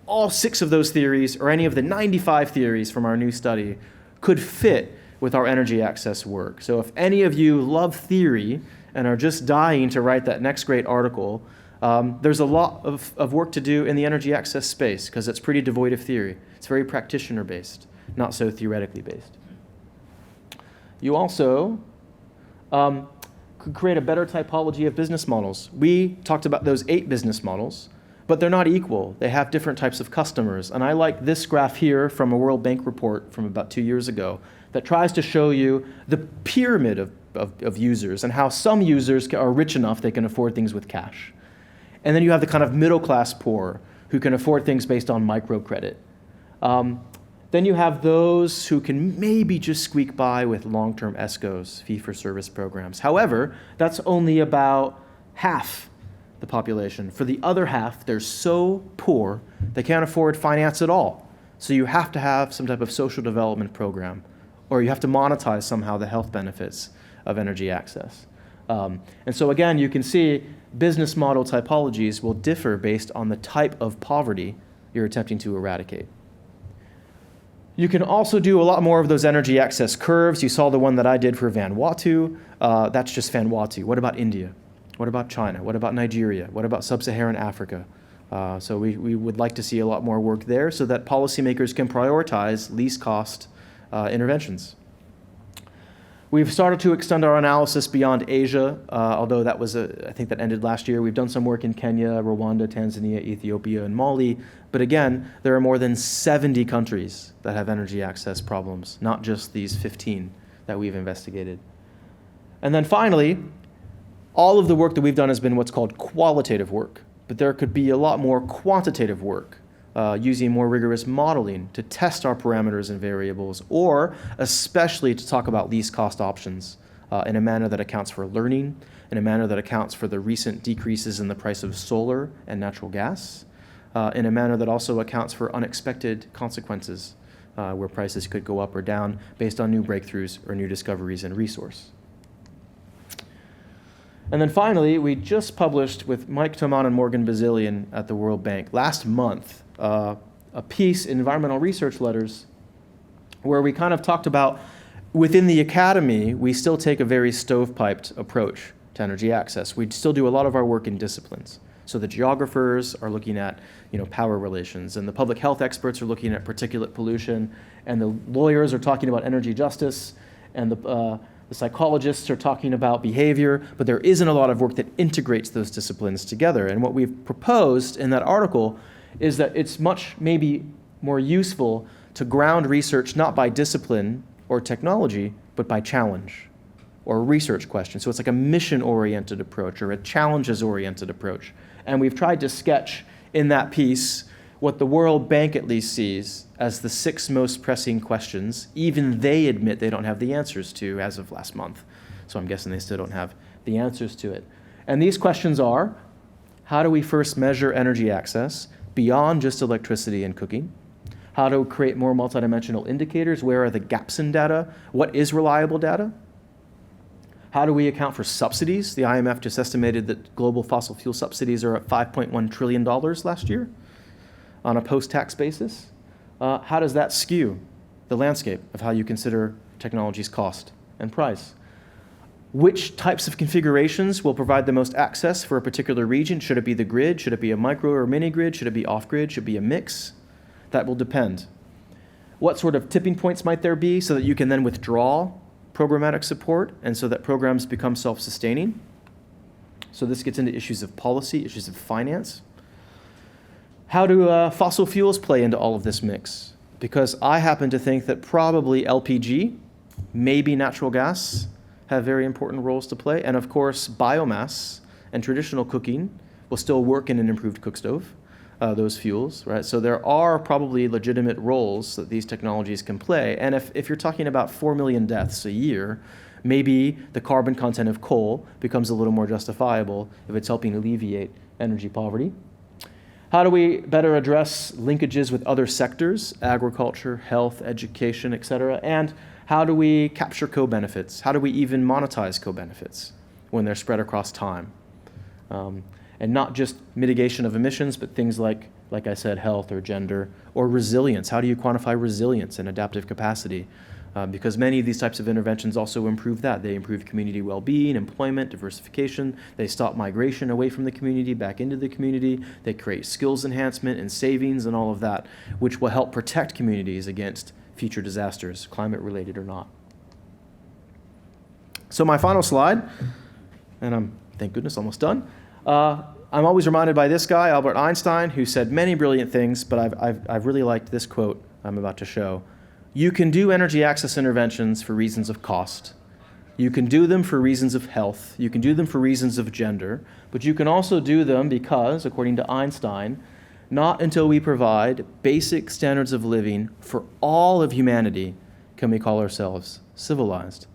All 6 of those theories, or any of the 95 theories from our new study, could fit with our energy access work. So if any of you love theory and are just dying to write that next great article, there's a lot of work to do in the energy access space because it's pretty devoid of theory. It's very practitioner-based, not so theoretically based. You also could create a better typology of business models. We talked about those 8 business models, but they're not equal. They have different types of customers. And I like this graph here from a World Bank report from about 2 years ago that tries to show you the pyramid of users and how some users are rich enough they can afford things with cash. And then you have the kind of middle-class poor who can afford things based on microcredit. Then you have those who can maybe just squeak by with long-term ESCOs, fee-for-service programs. However, that's only about half the population. For the other half, they're so poor they can't afford finance at all. So you have to have some type of social development program, or you have to monetize somehow the health benefits of energy access. And so again, you can see business model typologies will differ based on the type of poverty you're attempting to eradicate. You can also do a lot more of those energy access curves. You saw the one that I did for Vanuatu. That's just Vanuatu. What about India? What about China? What about Nigeria? What about sub-Saharan Africa? So we would like to see a lot more work there so that policymakers can prioritize least cost interventions. We've started to extend our analysis beyond Asia, although that was, I think that ended last year. We've done some work in Kenya, Rwanda, Tanzania, Ethiopia, and Mali. But again, there are more than 70 countries that have energy access problems, not just these 15 that we've investigated. And then finally, all of the work that we've done has been what's called qualitative work. But there could be a lot more quantitative work, using more rigorous modeling to test our parameters and variables, or especially to talk about least cost options in a manner that accounts for learning, in a manner that accounts for the recent decreases in the price of solar and natural gas, in a manner that also accounts for unexpected consequences where prices could go up or down based on new breakthroughs or new discoveries in resource. And then finally, we just published with Mike Toman and Morgan Bazilian at the World Bank last month a piece in Environmental Research Letters where we kind of talked about within the academy, we still take a very stovepiped approach to energy access. We still do a lot of our work in disciplines. So the geographers are looking at power relations, and the public health experts are looking at particulate pollution, and the lawyers are talking about energy justice, and the The psychologists are talking about behavior, but there isn't a lot of work that integrates those disciplines together. And what we've proposed in that article is that it's much maybe more useful to ground research not by discipline or technology, but by challenge or research question. So it's like a mission-oriented approach or a challenges-oriented approach. And we've tried to sketch in that piece what the World Bank at least sees as the 6 most pressing questions. Even they admit they don't have the answers to as of last month. So I'm guessing they still don't have the answers to it. And these questions are, how do we first measure energy access beyond just electricity and cooking? How to create more multidimensional indicators? Where are the gaps in data? What is reliable data? How do we account for subsidies? The IMF just estimated that global fossil fuel subsidies are at $5.1 trillion last year on a post-tax basis. How does that skew the landscape of how you consider technology's cost and price? Which types of configurations will provide the most access for a particular region? Should it be the grid? Should it be a micro or mini grid? Should it be off-grid? Should it be a mix? That will depend. What sort of tipping points might there be so that you can then withdraw programmatic support and so that programs become self-sustaining? So this gets into issues of policy, issues of finance. How do fossil fuels play into all of this mix? Because I happen to think that probably LPG, maybe natural gas, have very important roles to play. And of course, biomass and traditional cooking will still work in an improved cook stove, those fuels, right? So there are probably legitimate roles that these technologies can play. And if you're talking about 4 million deaths a year, maybe the carbon content of coal becomes a little more justifiable if it's helping alleviate energy poverty. How do we better address linkages with other sectors, agriculture, health, education, et cetera? And how do we capture co-benefits? How do we even monetize co-benefits when they're spread across time? And not just mitigation of emissions, but things like I said, health or gender, or resilience. How do you quantify resilience and adaptive capacity? Because many of these types of interventions also improve that. They improve community well-being, employment, diversification. They stop migration away from the community back into the community. They create skills enhancement and savings and all of that, which will help protect communities against future disasters, climate-related or not. So my final slide, and I'm, thank goodness, almost done. I'm always reminded by this guy, Albert Einstein, who said many brilliant things, but I've really liked this quote I'm about to show. You can do energy access interventions for reasons of cost. You can do them for reasons of health. You can do them for reasons of gender. But you can also do them because, according to Einstein, not until we provide basic standards of living for all of humanity can we call ourselves civilized.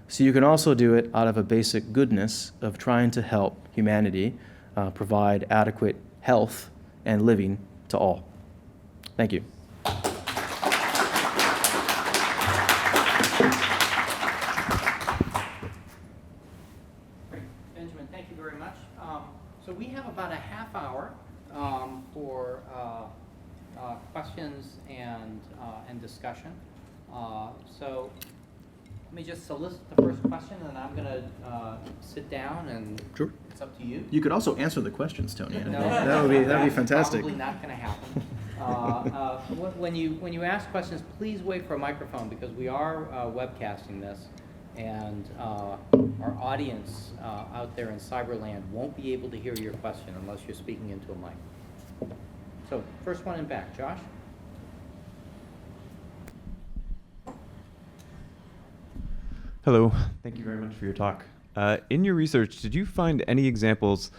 So you can also do it out of a basic goodness of trying to help humanity provide adequate health and living to all. Thank you. Benjamin, thank you very much. So we have about a half hour for questions and discussion. So let me just solicit the first question, and I'm going to sit down, and Sure. it's up to you. You could also answer the questions, Tony. No, That would be fantastic. Probably not going to happen. When you ask questions, please wait for a microphone because we are webcasting this, and our audience out there in Cyberland won't be able to hear your question unless you're speaking into a mic. So first one in back, Josh. Hello. Thank you very much for your talk. In your research, did you find any examples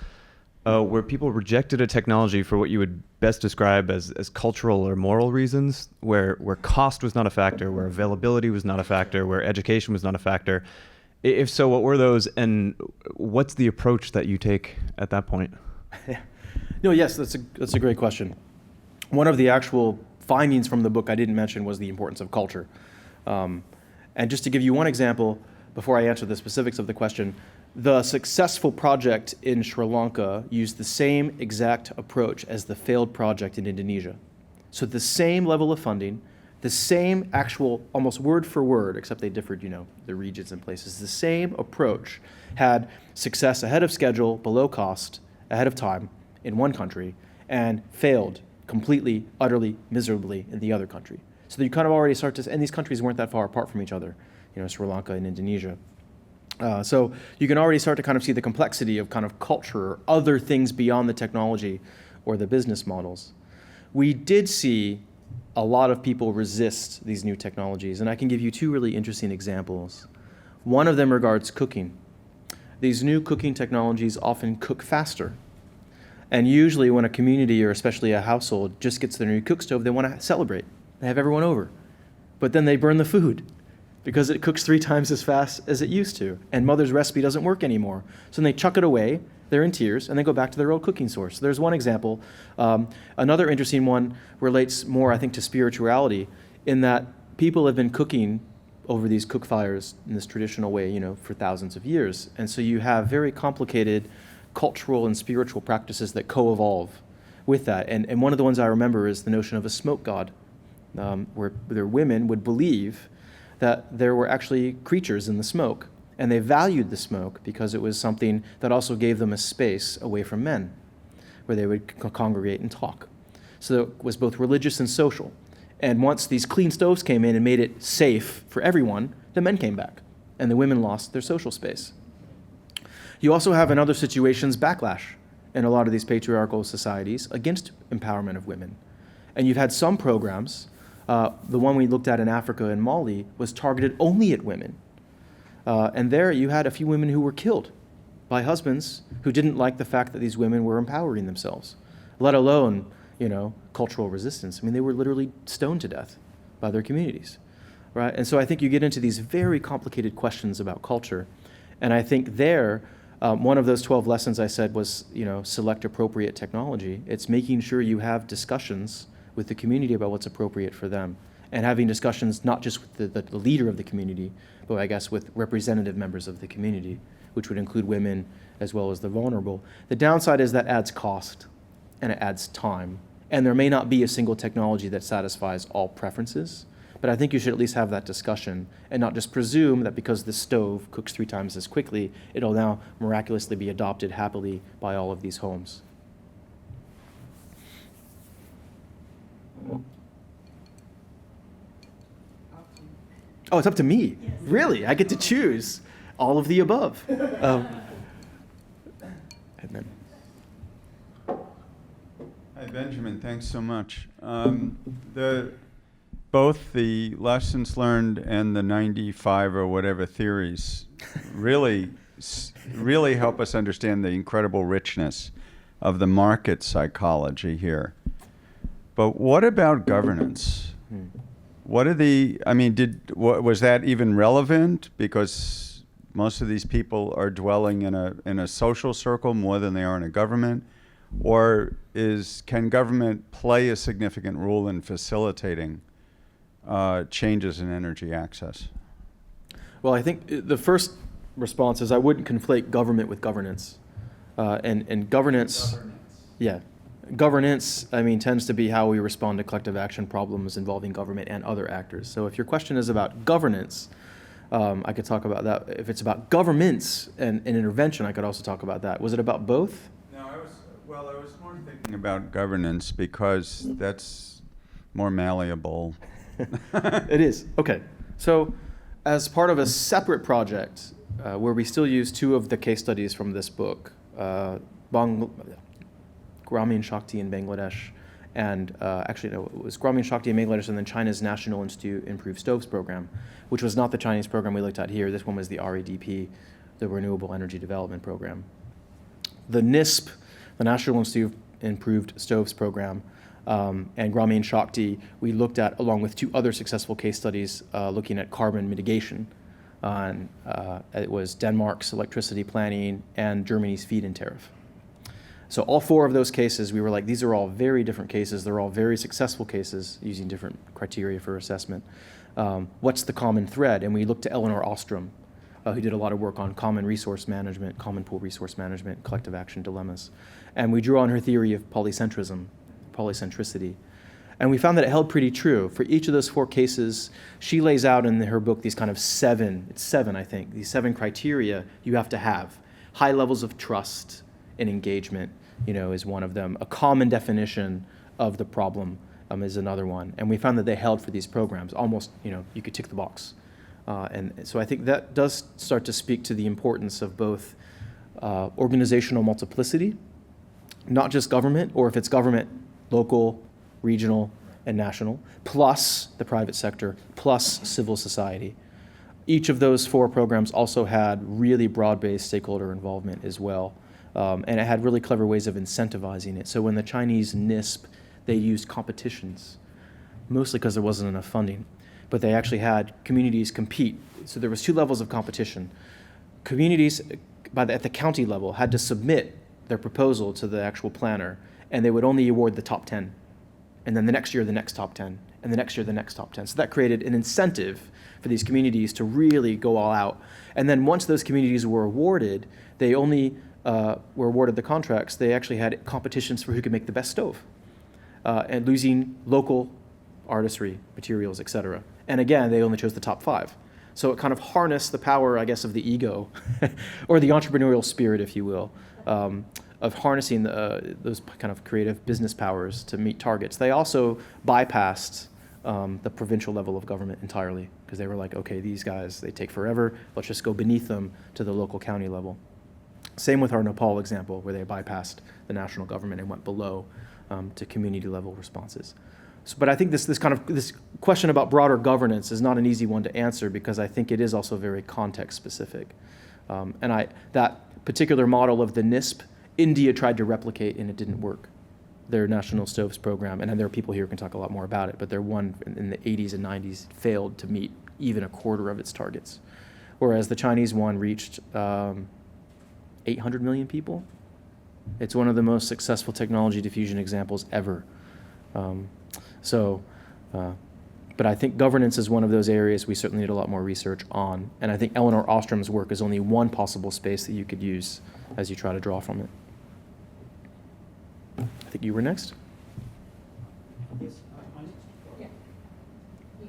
where people rejected a technology for what you would best describe as cultural or moral reasons, where cost was not a factor, where availability was not a factor, where education was not a factor? If so, what were those, and what's the approach that you take at that point? No, yes, that's a great question. One of the actual findings from the book I didn't mention was the importance of culture. And just to give you one example, before I answer the specifics of the question, the successful project in Sri Lanka used the same exact approach as the failed project in Indonesia. So the same level of funding, the same actual, almost word for word, except they differed, the regions and places. The same approach had success ahead of schedule, below cost, ahead of time in one country, and failed completely, utterly, miserably in the other country. So that you kind of already start to, and these countries weren't that far apart from each other, Sri Lanka and Indonesia. So you can already start to kind of see the complexity of kind of culture or other things beyond the technology or the business models. We did see a lot of people resist these new technologies, and I can give you two really interesting examples. One of them regards cooking. These new cooking technologies often cook faster. And usually when a community or especially a household just gets their new cook stove, they want to celebrate. They have everyone over. But then they burn the food because it cooks 3 times as fast as it used to. And mother's recipe doesn't work anymore. So then they chuck it away, they're in tears, and they go back to their old cooking source. There's one example. Another interesting one relates more, I think, to spirituality, in that people have been cooking over these cook fires in this traditional way, for thousands of years. And so you have very complicated cultural and spiritual practices that co-evolve with that. And one of the ones I remember is the notion of a smoke god, where their women would believe that there were actually creatures in the smoke, and they valued the smoke because it was something that also gave them a space away from men, where they would congregate and talk. So it was both religious and social. And once these clean stoves came in and made it safe for everyone, the men came back, and the women lost their social space. You also have in other situations backlash in a lot of these patriarchal societies against empowerment of women. And you've had some programs, the one we looked at in Africa and Mali was targeted only at women. And there you had a few women who were killed by husbands who didn't like the fact that these women were empowering themselves, let alone, cultural resistance. I mean, they were literally stoned to death by their communities, right? And so I think you get into these very complicated questions about culture. And I think there, one of those 12 lessons I said was, select appropriate technology. It's making sure you have discussions with the community about what's appropriate for them, and having discussions not just with the leader of the community, but I guess with representative members of the community, which would include women as well as the vulnerable. The downside is that adds cost and it adds time. And there may not be a single technology that satisfies all preferences, but I think you should at least have that discussion and not just presume that because the stove cooks 3 times as quickly, it'll now miraculously be adopted happily by all of these homes. Oh, it's up to me? Yes. Really? I get to choose all of the above. And then. Hi, Benjamin. Thanks so much. Both the lessons learned and the 95 or whatever theories really help us understand the incredible richness of the market psychology here. But what about governance? What are was that even relevant? Because most of these people are dwelling in a social circle more than they are in a government. Or can government play a significant role in facilitating changes in energy access? Well, I think the first response is I wouldn't conflate government with governance. And governance, yeah. Governance, tends to be how we respond to collective action problems involving government and other actors. So if your question is about governance, I could talk about that. If it's about governments and intervention, I could also talk about that. Was it about both? No, I was more thinking about governance because that's more malleable. It is. Okay. So as part of a separate project where we still use 2 of the case studies from this book, Grameen Shakti in Bangladesh, and it was Grameen Shakti in Bangladesh and then China's National Institute Improved Stoves Program, which was not the Chinese program we looked at here. This one was the REDP, the Renewable Energy Development Program. The NISP, the National Institute Improved Stoves Program, and Grameen Shakti, we looked at along with 2 other successful case studies looking at carbon mitigation. It was Denmark's electricity planning and Germany's feed-in tariff. So all 4 of those cases, we were like, these are all very different cases. They're all very successful cases using different criteria for assessment. What's the common thread? And we looked to Eleanor Ostrom, who did a lot of work on common resource management, common pool resource management, collective action dilemmas. And we drew on her theory of polycentricity. And we found that it held pretty true. For each of those 4 cases, she lays out in her book these kind of 7, it's 7, I think, these 7 criteria you have to have. High levels of trust and engagement, is one of them. A common definition of the problem is another one. And we found that they held for these programs. Almost, you could tick the box And so I think that does start to speak to the importance of both organizational multiplicity, not just government, or if it's government, local, regional, and national, plus the private sector, plus civil society. Each of those 4 programs also had really broad-based stakeholder involvement as well. And it had really clever ways of incentivizing it. So when the Chinese NISP, they used competitions, mostly because there wasn't enough funding. But they actually had communities compete. So there was 2 levels of competition. Communities at the county level had to submit their proposal to the actual planner, and they would only award the top 10. And then the next year, the next top 10, and the next year, the next top 10. So that created an incentive for these communities to really go all out. And then once those communities were awarded, they only were awarded the contracts. They actually had competitions for who could make the best stove, and losing local artistry, materials, et cetera. And again, they only chose the top 5. So it kind of harnessed the power, I guess, of the ego, or the entrepreneurial spirit, if you will, of harnessing those kind of creative business powers to meet targets. They also bypassed the provincial level of government entirely, because they were like, okay, these guys, they take forever. Let's just go beneath them to the local county level. Same with our Nepal example, where they bypassed the national government and went below to community level responses. So, but I think this question about broader governance is not an easy one to answer, because I think it is also very context specific. That particular model of the NISP, India tried to replicate and it didn't work. Their national stoves program, and there are people here who can talk a lot more about it, but their one in the 80s and 90s failed to meet even a quarter of its targets. Whereas the Chinese one reached 800 million people. It's one of the most successful technology diffusion examples ever. But I think governance is one of those areas we certainly need a lot more research on. And I think Eleanor Ostrom's work is only one possible space that you could use as you try to draw from it. I think you were next.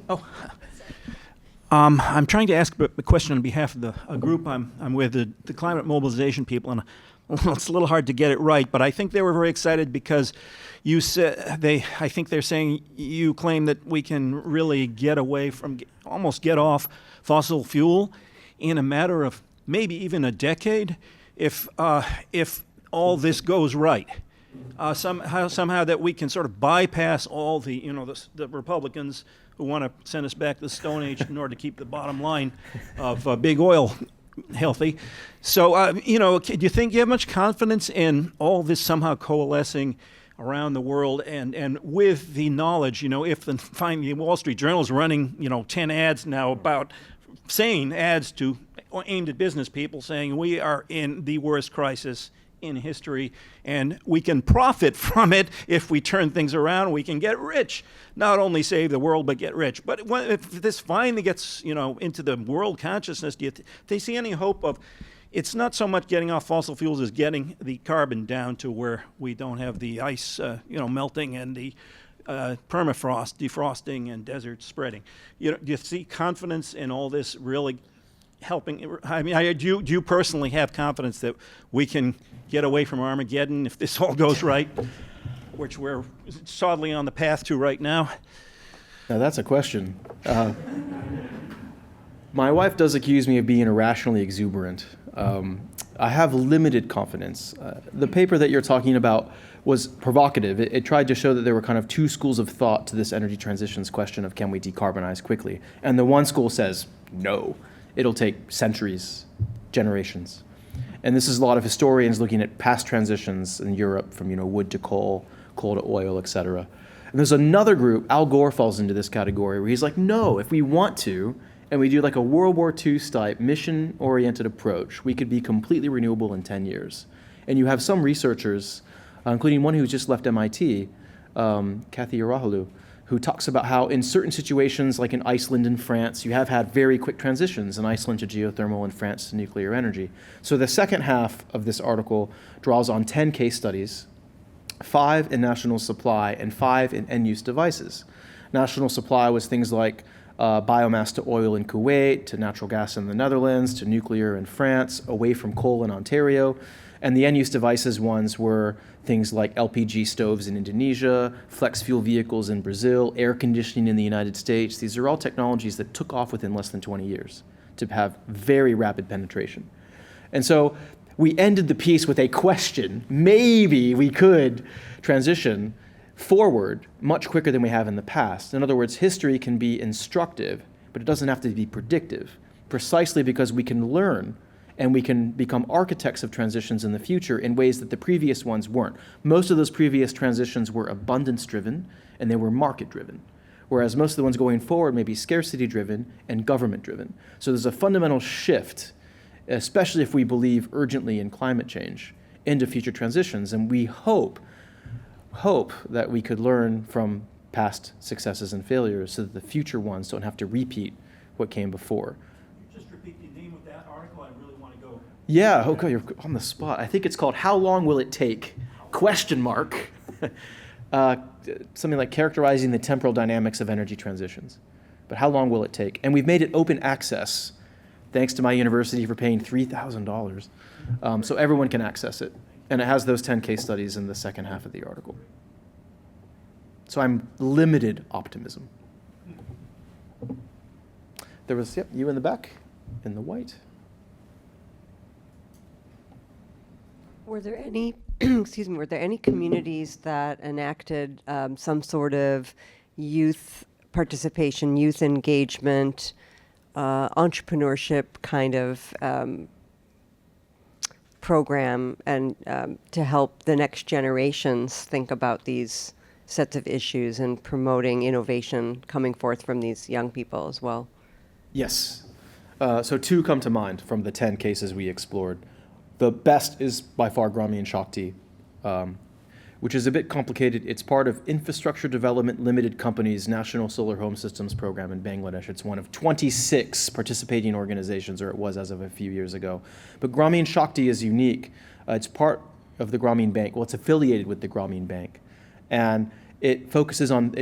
Oh, I'm trying to ask a question on behalf of the group I'm with, the climate mobilization people, and it's a little hard to get it right, but I think they were very excited because you said I think they're saying you claim that we can really get away from, almost get off fossil fuel in a matter of maybe even a decade if all this goes right. Somehow that we can sort of bypass all the the Republicans who want to send us back to the Stone Age in order to keep the bottom line of big oil healthy. So, do you think you have much confidence in all this somehow coalescing around the world, and with the knowledge, if the Wall Street Journal is running, 10 ads now about saying ads aimed at business people saying we are in the worst crisis in history, and we can profit from it if we turn things around. We can get rich, not only save the world, but get rich. But if this finally gets, into the world consciousness, do you see any hope of? It's not so much getting off fossil fuels as getting the carbon down to where we don't have the ice, melting and the permafrost defrosting and deserts spreading. Do you see confidence in all this really helping? I mean, do you personally have confidence that we can get away from Armageddon if this all goes right, which we're solidly on the path to right now? Now that's a question. My wife does accuse me of being irrationally exuberant. I have limited confidence. The paper that you're talking about was provocative. It tried to show that there were kind of 2 schools of thought to this energy transitions question of can we decarbonize quickly? And the one school says, no, it'll take centuries, generations. And this is a lot of historians looking at past transitions in Europe from wood to coal, coal to oil, et cetera. And there's another group, Al Gore falls into this category, where he's like, no, if we want to, and we do like a World War II type mission-oriented approach, we could be completely renewable in 10 years. And you have some researchers, including one who just left MIT, Kathy Urahalu, who talks about how in certain situations, like in Iceland and France, you have had very quick transitions, in Iceland to geothermal and France to nuclear energy. So the second half of this article draws on 10 case studies, 5 in national supply and 5 in end-use devices. National supply was things like biomass to oil in Kuwait, to natural gas in the Netherlands, to nuclear in France, away from coal in Ontario. And the end-use devices ones were things like LPG stoves in Indonesia, flex fuel vehicles in Brazil, air conditioning in the United States. These are all technologies that took off within less than 20 years to have very rapid penetration. And so we ended the piece with a question. Maybe we could transition forward much quicker than we have in the past. In other words, history can be instructive, but it doesn't have to be predictive, precisely because we can learn and we can become architects of transitions in the future in ways that the previous ones weren't. Most of those previous transitions were abundance-driven and they were market-driven, whereas most of the ones going forward may be scarcity-driven and government-driven. So there's a fundamental shift, especially if we believe urgently in climate change, into future transitions, and we hope that we could learn from past successes and failures so that the future ones don't have to repeat what came before. Just repeat the name of that article. I really want to go. Yeah, okay, you're on the spot. I think it's called How Long Will It Take? Question mark. Something like characterizing the temporal dynamics of energy transitions. But how long will it take? And we've made it open access, thanks to my university for paying $3,000, so everyone can access it. And it has those 10 case studies in the second half of the article. So I'm limited optimism. There was, yep, you in the back, in the white. Were there any, excuse me, were there any communities that enacted some sort of youth participation, youth engagement, entrepreneurship kind of program and to help the next generations think about these sets of issues and promoting innovation coming forth from these young people as well? Yes. So two come to mind from the 10 cases we explored. The best is by far Grameen Shakti, which is a bit complicated. It's part of Infrastructure Development Limited Company's National Solar Home Systems Program in Bangladesh. It's one of 26 participating organizations, or it was as of a few years ago. But Grameen Shakti is unique. It's part of the Grameen Bank. Well, it's affiliated with the Grameen Bank. And it focuses on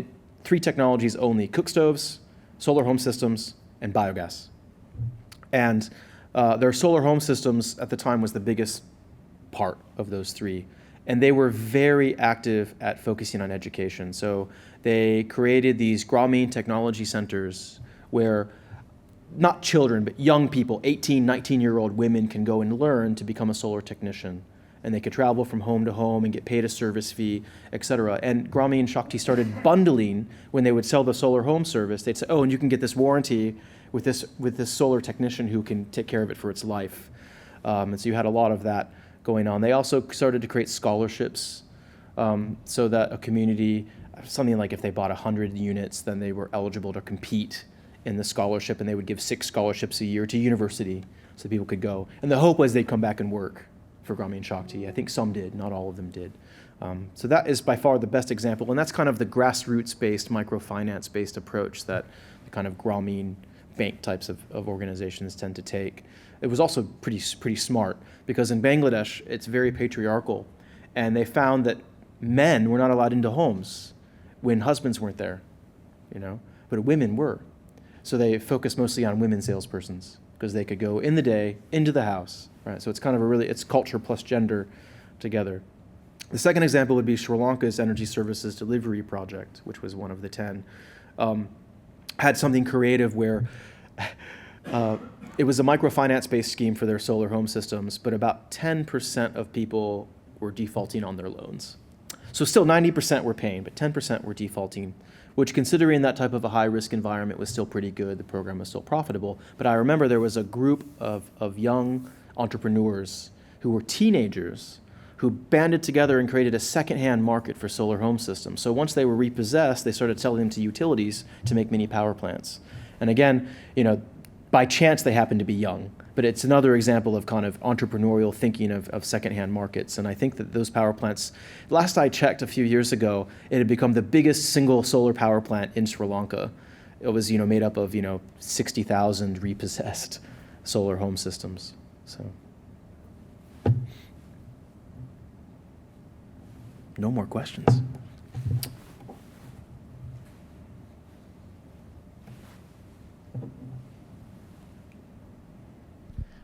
three technologies only: cook stoves, solar home systems, and biogas. And their solar home systems at the time was the biggest part of those three. And they were very active at focusing on education. So they created these Grameen technology centers where not children, but young people, 18, 19-year-old women can go and learn to become a solar technician. And they could travel from home to home and get paid a service fee, et cetera. And Grameen Shakti started bundling when they would sell the solar home service. They'd say, oh, and you can get this warranty with this solar technician who can take care of it for its life. And so you had a lot of that going on. They also started to create scholarships so that a community, something like if they bought 100 units, then they were eligible to compete in the scholarship, and they would give 6 scholarships a year to university so people could go. And the hope was they'd come back and work for Grameen Shakti. I think some did, not all of them did. So that is by far the best example, and that's kind of the grassroots-based, microfinance-based approach that the kind of Grameen bank types of organizations tend to take. It was also pretty smart, because in Bangladesh, it's very patriarchal, and they found that men were not allowed into homes when husbands weren't there, but women were. So they focused mostly on women salespersons, because they could go in the day into the house, right? So it's kind of it's culture plus gender together. The second example would be Sri Lanka's Energy Services Delivery Project, which was one of the 10. Had something creative where it was a microfinance-based scheme for their solar home systems, but about 10% of people were defaulting on their loans. So still 90% were paying, but 10% were defaulting, which, considering that type of a high-risk environment, was still pretty good. The program was still profitable. But I remember there was a group of young entrepreneurs who were teenagers who banded together and created a second-hand market for solar home systems. So once they were repossessed, they started selling them to utilities to make mini power plants. And again, by chance they happened to be young, but it's another example of kind of entrepreneurial thinking of second-hand markets. And I think that those power plants, last I checked a few years ago, it had become the biggest single solar power plant in Sri Lanka. It was, made up of, 60,000 repossessed solar home systems. So. No more questions.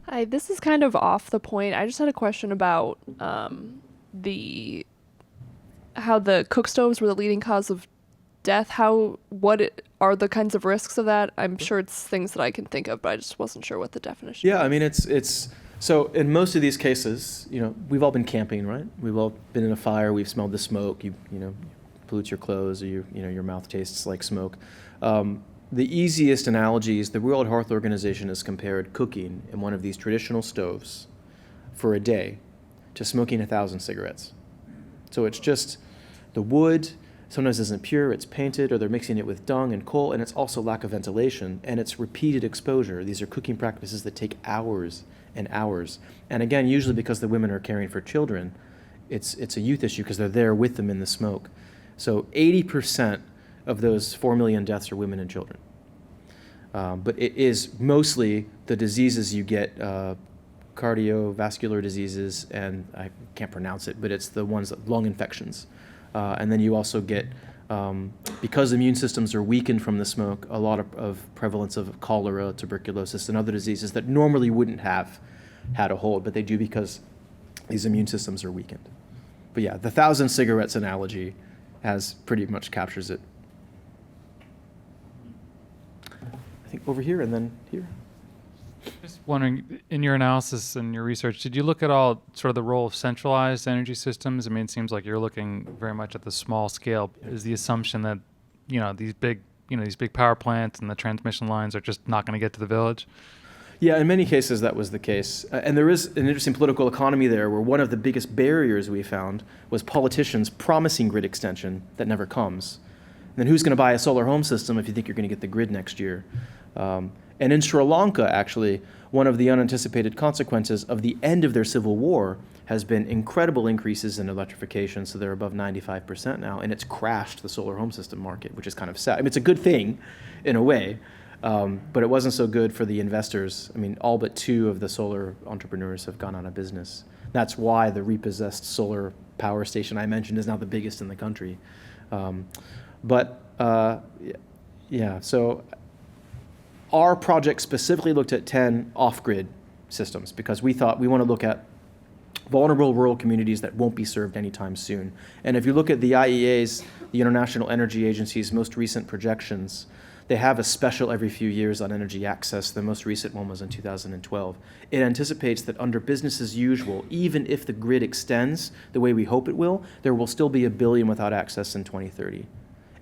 Hi, Hi, this is kind of off the point. I just had a question about how the cook stoves were the leading cause of death. Are the kinds of risks of that? I'm sure it's things that I can think of, but I just wasn't sure what the definition Yeah, was. I mean, it's so in most of these cases, we've all been camping, right? We've all been in a fire. We've smelled the smoke. You pollute your clothes, or your mouth tastes like smoke. The easiest analogy is the World Health Organization has compared cooking in one of these traditional stoves for a day to smoking 1,000 cigarettes. So it's just the wood sometimes isn't pure, it's painted, or they're mixing it with dung and coal, and it's also lack of ventilation, and it's repeated exposure. These are cooking practices that take hours and hours. And again, usually because the women are caring for children, it's a youth issue because they're there with them in the smoke. So 80% of those 4 million deaths are women and children. But it is mostly the diseases you get, cardiovascular diseases, and I can't pronounce it, but it's the ones that lung infections. And then you also get, because immune systems are weakened from the smoke, a lot of prevalence of cholera, tuberculosis, and other diseases that normally wouldn't have had a hold, but they do because these immune systems are weakened. But yeah, the 1,000 cigarettes analogy pretty much captures it. I think over here and then here. Just wondering, in your analysis and your research, did you look at all sort of the role of centralized energy systems? I mean, it seems like you're looking very much at the small scale. Is the assumption that, these big power plants and the transmission lines are just not going to get to the village? Yeah, in many cases that was the case. And there is an interesting political economy there where one of the biggest barriers we found was politicians promising grid extension that never comes. And then who's going to buy a solar home system if you think you're going to get the grid next year? And in Sri Lanka, actually, one of the unanticipated consequences of the end of their civil war has been incredible increases in electrification, so they're above 95% now, and it's crashed the solar home system market, which is kind of sad. I mean, it's a good thing in a way, but it wasn't so good for the investors. I mean, all but 2 of the solar entrepreneurs have gone out of business. That's why the repossessed solar power station I mentioned is now the biggest in the country. So our project specifically looked at 10 off-grid systems because we thought we want to look at vulnerable rural communities that won't be served anytime soon. And if you look at the IEA's, the International Energy Agency's most recent projections, they have a special every few years on energy access. The most recent one was in 2012. It anticipates that under business as usual, even if the grid extends the way we hope it will, there will still be 1 billion without access in 2030.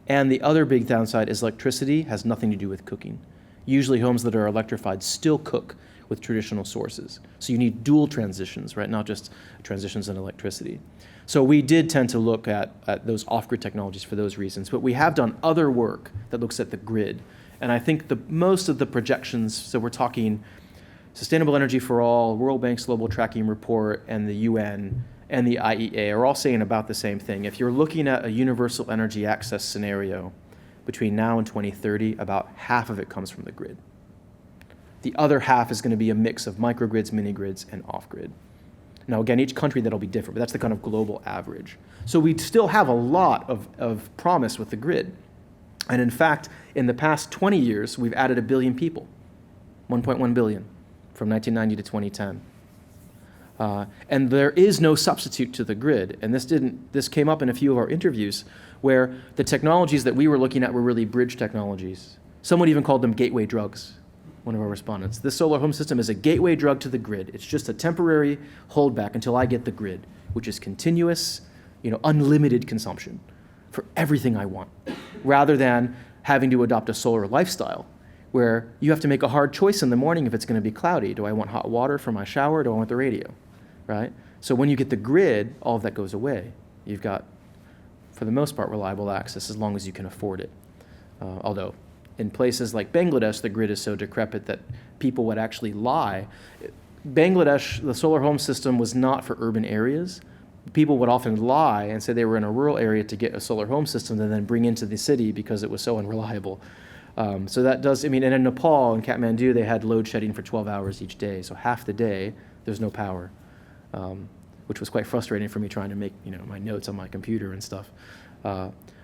And the other big downside is electricity has nothing to do with cooking. Usually homes that are electrified still cook with traditional sources. So you need dual transitions, right? Not just transitions in electricity. So we did tend to look at those off-grid technologies for those reasons, but we have done other work that looks at the grid. And I think most of the projections, so we're talking Sustainable Energy for All, World Bank's Global Tracking Report, and the UN, and the IEA are all saying about the same thing. If you're looking at a universal energy access scenario, between now and 2030, about half of it comes from the grid. The other half is going to be a mix of microgrids, mini-grids, and off-grid. Now, again, each country that'll be different, but that's the kind of global average. So we still have a lot of promise with the grid. And in fact, in the past 20 years, we've added 1 billion people, 1.1 billion, from 1990 to 2010. And there is no substitute to the grid. And this came up in a few of our interviews where the technologies that we were looking at were really bridge technologies. Someone even called them gateway drugs, one of our respondents. This solar home system is a gateway drug to the grid. It's just a temporary holdback until I get the grid, which is continuous, unlimited consumption for everything I want, rather than having to adopt a solar lifestyle where you have to make a hard choice in the morning if it's going to be cloudy. Do I want hot water for my shower? Do I want the radio, right? So when you get the grid, all of that goes away. You've got, for the most part, reliable access as long as you can afford it. Although in places like Bangladesh, the grid is so decrepit that people would actually lie. Bangladesh, the solar home system was not for urban areas. People would often lie and say they were in a rural area to get a solar home system and then bring into the city because it was so unreliable. So that does, and in Nepal and Kathmandu, they had load shedding for 12 hours each day. So half the day, there's no power, which was quite frustrating for me trying to make, my notes on my computer and stuff.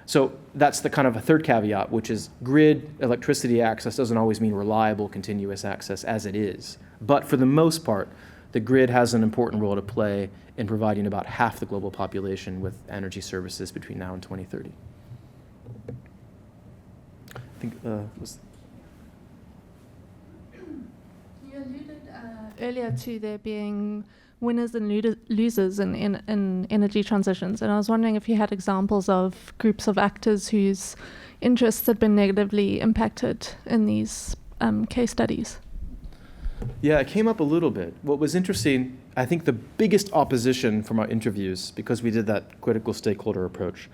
So that's the kind of a third caveat, which is grid electricity access doesn't always mean reliable, continuous access as it is. But for the most part, the grid has an important role to play in providing about half the global population with energy services between now and 2030. I think was You alluded earlier to there being winners and losers in energy transitions, and I was wondering if you had examples of groups of actors whose interests had been negatively impacted in these case studies. Yeah, it came up a little bit. What was interesting, I think the biggest opposition from our interviews, because we did that critical stakeholder approach,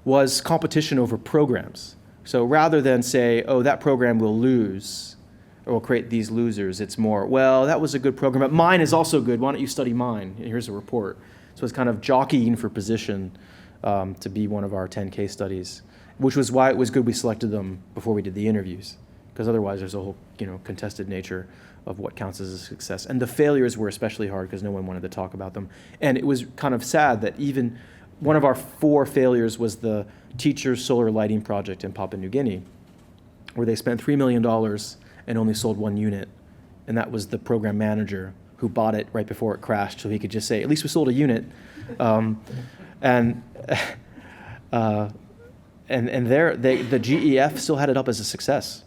was competition over programs. So rather than say, oh, that program will lose, or will create these losers, it's more, well, that was a good program, but mine is also good. Why don't you study mine? And here's a report. So it's kind of jockeying for position to be one of our 10 case studies, which was why it was good we selected them before we did the interviews, because otherwise there's a whole contested nature of what counts as a success. And the failures were especially hard because no one wanted to talk about them. And it was kind of sad that even one of our 4 failures was the teachers' solar lighting project in Papua New Guinea, where they spent $3 million and only sold 1 unit. And that was the program manager who bought it right before it crashed, so he could just say, at least we sold a unit. And the GEF still had it up as a success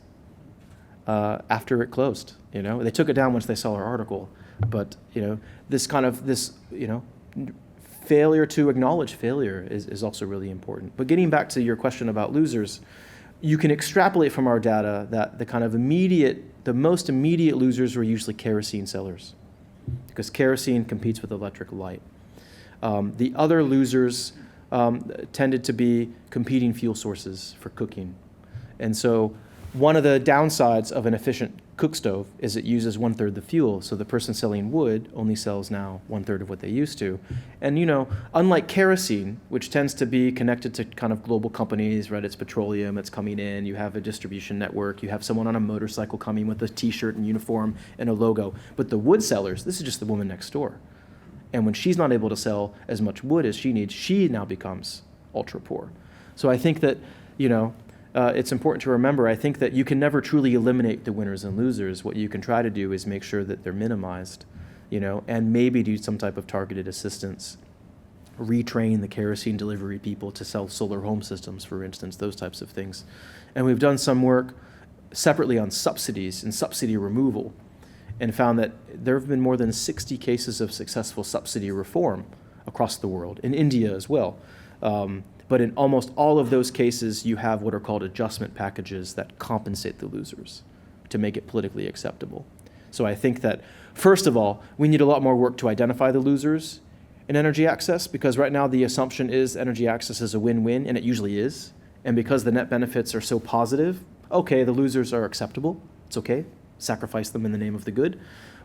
after it closed. They took it down once they saw our article, but this failure to acknowledge failure is also really important. But getting back to your question about losers, you can extrapolate from our data that the most immediate losers were usually kerosene sellers, because kerosene competes with electric light. The other losers tended to be competing fuel sources for cooking. And so one of the downsides of an efficient cook stove is it uses 1/3 the fuel, so the person selling wood only sells now 1/3 of what they used to. And unlike kerosene, which tends to be connected to kind of global companies, right? It's petroleum, it's coming in, you have a distribution network, you have someone on a motorcycle coming with a t-shirt and uniform and a logo. But the wood sellers, this is just the woman next door. And when she's not able to sell as much wood as she needs, she now becomes ultra poor. So I think that, it's important to remember, I think that you can never truly eliminate the winners and losers. What you can try to do is make sure that they're minimized, and maybe do some type of targeted assistance, retrain the kerosene delivery people to sell solar home systems, for instance, those types of things. And we've done some work separately on subsidies and subsidy removal, and found that there have been more than 60 cases of successful subsidy reform across the world, in India as well. But in almost all of those cases, you have what are called adjustment packages that compensate the losers to make it politically acceptable. So I think that, first of all, we need a lot more work to identify the losers in energy access, because right now the assumption is energy access is a win-win, and it usually is. And because the net benefits are so positive, okay, the losers are acceptable. It's okay. Sacrifice them in the name of the good.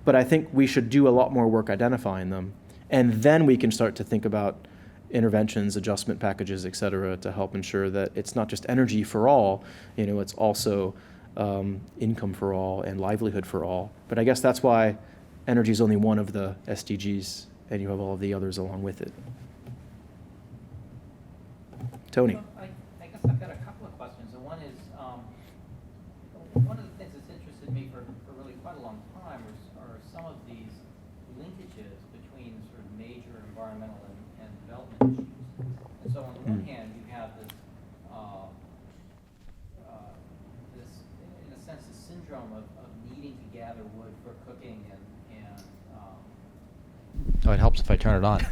But I think we should do a lot more work identifying them. And then we can start to think about interventions, adjustment packages, et cetera, to help ensure that it's not just energy for all, it's also income for all and livelihood for all. But I guess that's why energy is only one of the SDGs, and you have all of the others along with it. Tony. So I guess I've got a couple of questions. And one is, one of the things that's interested me for really quite a long time are some of these linkages between sort of major environmental and development issues. And so on the one hand, you have this, in a sense, the syndrome of needing to gather wood for cooking and oh, it helps if I turn it on,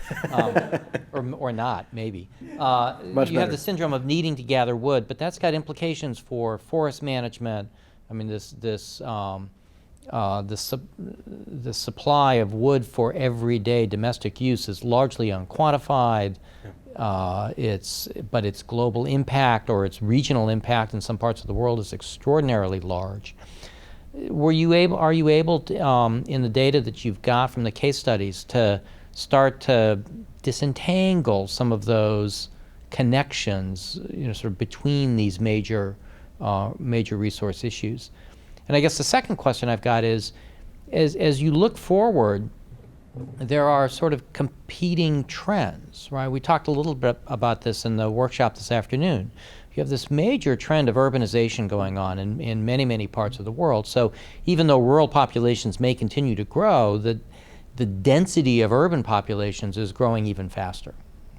or not, maybe. You have the syndrome of needing to gather wood, but that's got implications for forest management. I mean, the supply of wood for everyday domestic use is largely unquantified. But its global impact or its regional impact in some parts of the world is extraordinarily large. Are you able to, in the data that you've got from the case studies, to start to disentangle some of those connections, sort of between these major resource issues? And I guess the second question I've got is, as you look forward, there are sort of competing trends, right? We talked a little bit about this in the workshop this afternoon. You have this major trend of urbanization going on in many, many parts of the world. So even though rural populations may continue to grow, the density of urban populations is growing even faster,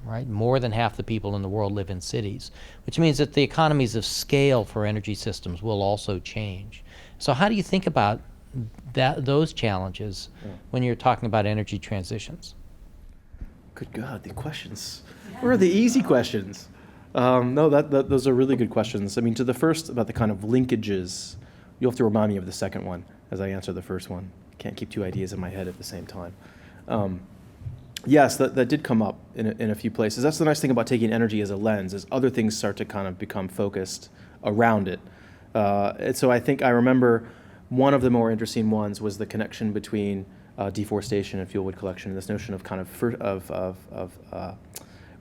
right? More than half the people in the world live in cities, which means that the economies of scale for energy systems will also change. So how do you think about those challenges when you're talking about energy transitions? Good God, the questions. Where are the easy questions? No, those are really good questions. I mean, to the first about the kind of linkages, you'll have to remind me of the second one as I answer the first one. Can't keep two ideas in my head at the same time. Yes, that did come up in a few places. That's the nice thing about taking energy as a lens, is other things start to kind of become focused around it. And so I think I remember one of the more interesting ones was the connection between deforestation and fuel wood collection. This notion of kind of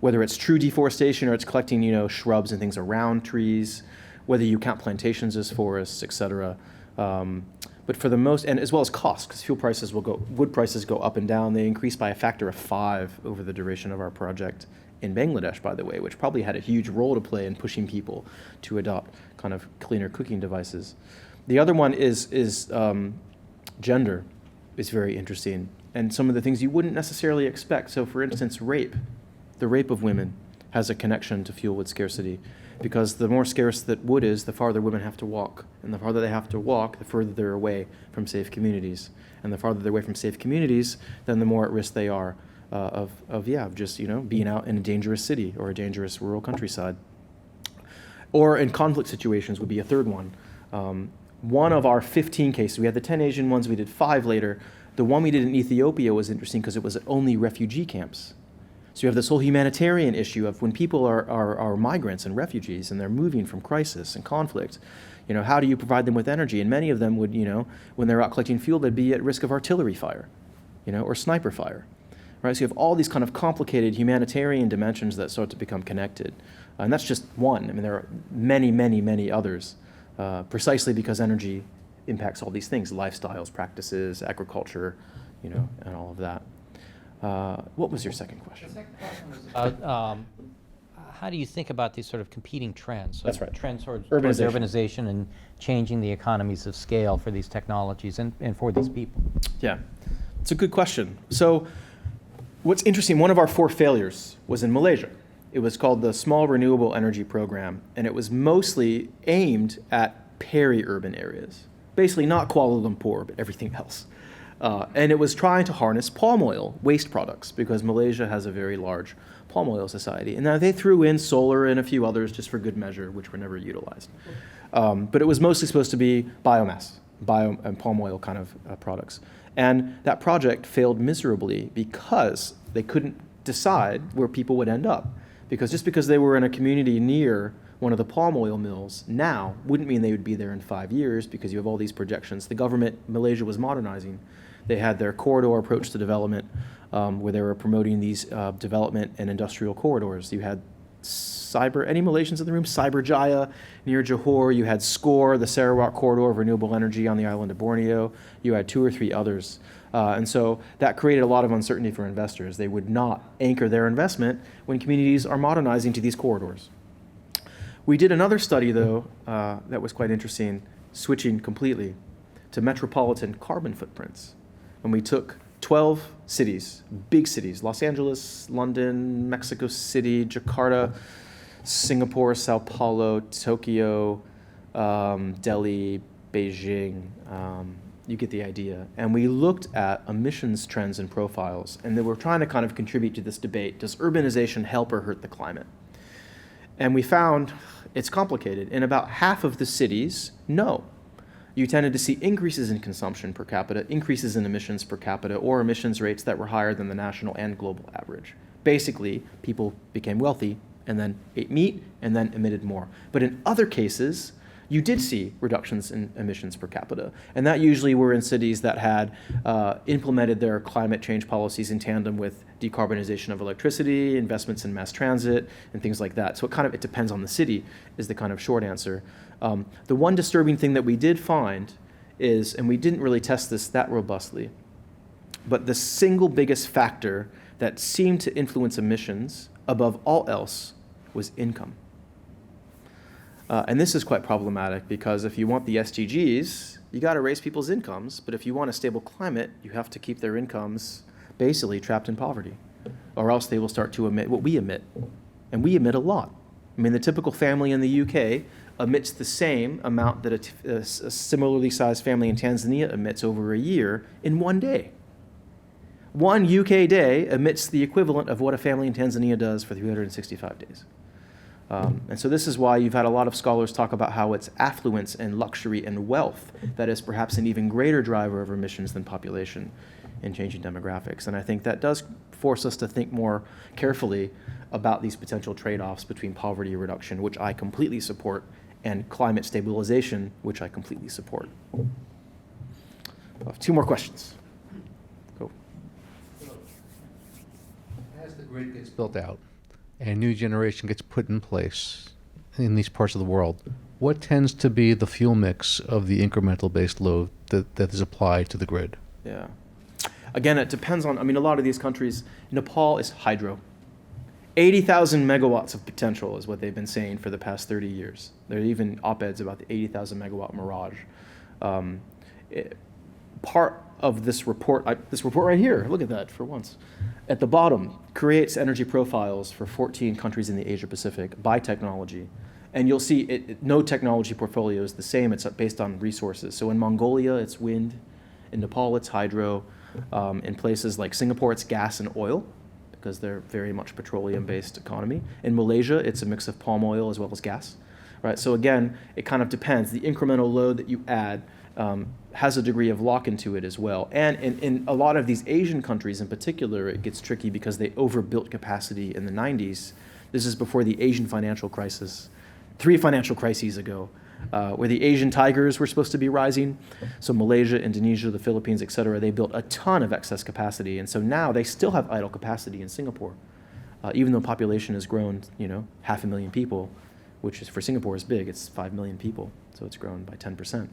whether it's true deforestation or it's collecting, shrubs and things around trees, whether you count plantations as forests, et cetera. But for the most, and as well as costs, because wood prices go up and down. They increase by a factor of 5 over the duration of our project in Bangladesh, by the way, which probably had a huge role to play in pushing people to adopt kind of cleaner cooking devices. The other one is gender is very interesting, and some of the things you wouldn't necessarily expect. So for instance, the rape of women has a connection to fuel wood scarcity, because the more scarce that wood is, the farther women have to walk. And the farther they have to walk, the further they're away from safe communities. And the farther they're away from safe communities, then the more at risk they are of just, being out in a dangerous city or a dangerous rural countryside. Or in conflict situations would be a third one. One of our 15 cases, we had the 10 Asian ones, we did 5 later. The one we did in Ethiopia was interesting because it was only refugee camps. So you have this whole humanitarian issue of when people are migrants and refugees and they're moving from crisis and conflict, how do you provide them with energy? And many of them would, when they're out collecting fuel, they'd be at risk of artillery fire, or sniper fire, right? So you have all these kind of complicated humanitarian dimensions that start to become connected. And that's just one. I mean, there are many, many, many others, precisely because energy impacts all these things, lifestyles, practices, agriculture, and all of that. What was your second question? The second question was about how do you think about these sort of competing trends? So That's right. Trends towards Urbanization. urbanization and changing the economies of scale for these technologies and for these people. Yeah, it's a good question. So what's interesting, one of our 4 failures was in Malaysia. It was called the Small Renewable Energy Program, and it was mostly aimed at peri-urban areas. Basically not Kuala Lumpur, but everything else. And it was trying to harness palm oil waste products, because Malaysia has a very large palm oil society. And now they threw in solar and a few others just for good measure, which were never utilized. But it was mostly supposed to be biomass, and palm oil kind of products. And that project failed miserably because they couldn't decide where people would end up. Because just because they were in a community near one of the palm oil mills now wouldn't mean they would be there in 5 years, because you have all these projections. The government, Malaysia was modernizing. They had their corridor approach to development, where they were promoting these development and industrial corridors. You had any Malaysians in the room? Cyberjaya near Johor. You had SCORE, the Sarawak corridor of renewable energy on the island of Borneo. You had 2 or 3 others. And so that created a lot of uncertainty for investors. They would not anchor their investment when communities are modernizing to these corridors. We did another study, though, that was quite interesting, switching completely to metropolitan carbon footprints. And we took 12 cities, big cities, Los Angeles, London, Mexico City, Jakarta, Singapore, Sao Paulo, Tokyo, Delhi, Beijing, you get the idea. And we looked at emissions trends and profiles, and they were trying to kind of contribute to this debate. Does urbanization help or hurt the climate? And we found it's complicated. In about half of the cities, no. You tended to see increases in consumption per capita, increases in emissions per capita, or emissions rates that were higher than the national and global average. Basically, people became wealthy and then ate meat and then emitted more. But in other cases, you did see reductions in emissions per capita. And that usually were in cities that had implemented their climate change policies in tandem with decarbonization of electricity, investments in mass transit, and things like that. So it depends on the city is the kind of short answer. The one disturbing thing that we did find is, and we didn't really test this that robustly, but the single biggest factor that seemed to influence emissions above all else was income. And this is quite problematic because if you want the SDGs, you got to raise people's incomes. But if you want a stable climate, you have to keep their incomes basically trapped in poverty, or else they will start to emit what we emit. And we emit a lot. I mean, the typical family in the UK emits the same amount that a similarly sized family in Tanzania emits over a year in one day. One UK day emits the equivalent of what a family in Tanzania does for 365 days. And so this is why you've had a lot of scholars talk about how it's affluence and luxury and wealth that is perhaps an even greater driver of emissions than population in changing demographics. And I think that does force us to think more carefully about these potential trade-offs between poverty reduction, which I completely support, and climate stabilization, which I completely support. I have 2 more questions. Go. As the grid gets built out and a new generation gets put in place in these parts of the world, what tends to be the fuel mix of the incremental based load that is applied to the grid? Yeah. Again, it depends on, I mean, a lot of these countries, Nepal is hydro. 80,000 megawatts of potential is what they've been saying for the past 30 years. There are even op-eds about the 80,000 megawatt mirage. Part of this report right here, look at that for once, at the bottom, creates energy profiles for 14 countries in the Asia Pacific by technology. And you'll see no technology portfolio is the same. It's based on resources. So in Mongolia, it's wind. In Nepal, it's hydro. In places like Singapore, it's gas and oil, because they're very much petroleum-based economy. In Malaysia, it's a mix of palm oil as well as gas. Right? So again, it kind of depends. The incremental load that you add has a degree of lock-in to it as well. And in a lot of these Asian countries in particular, it gets tricky because they overbuilt capacity in the 90s. This is before the Asian financial crisis, 3 financial crises ago, where the Asian tigers were supposed to be rising. So Malaysia, Indonesia, the Philippines, et cetera, they built a ton of excess capacity. And so now they still have idle capacity in Singapore, even though population has grown, 500,000 people, which is for Singapore is big. It's 5 million people, so it's grown by 10%.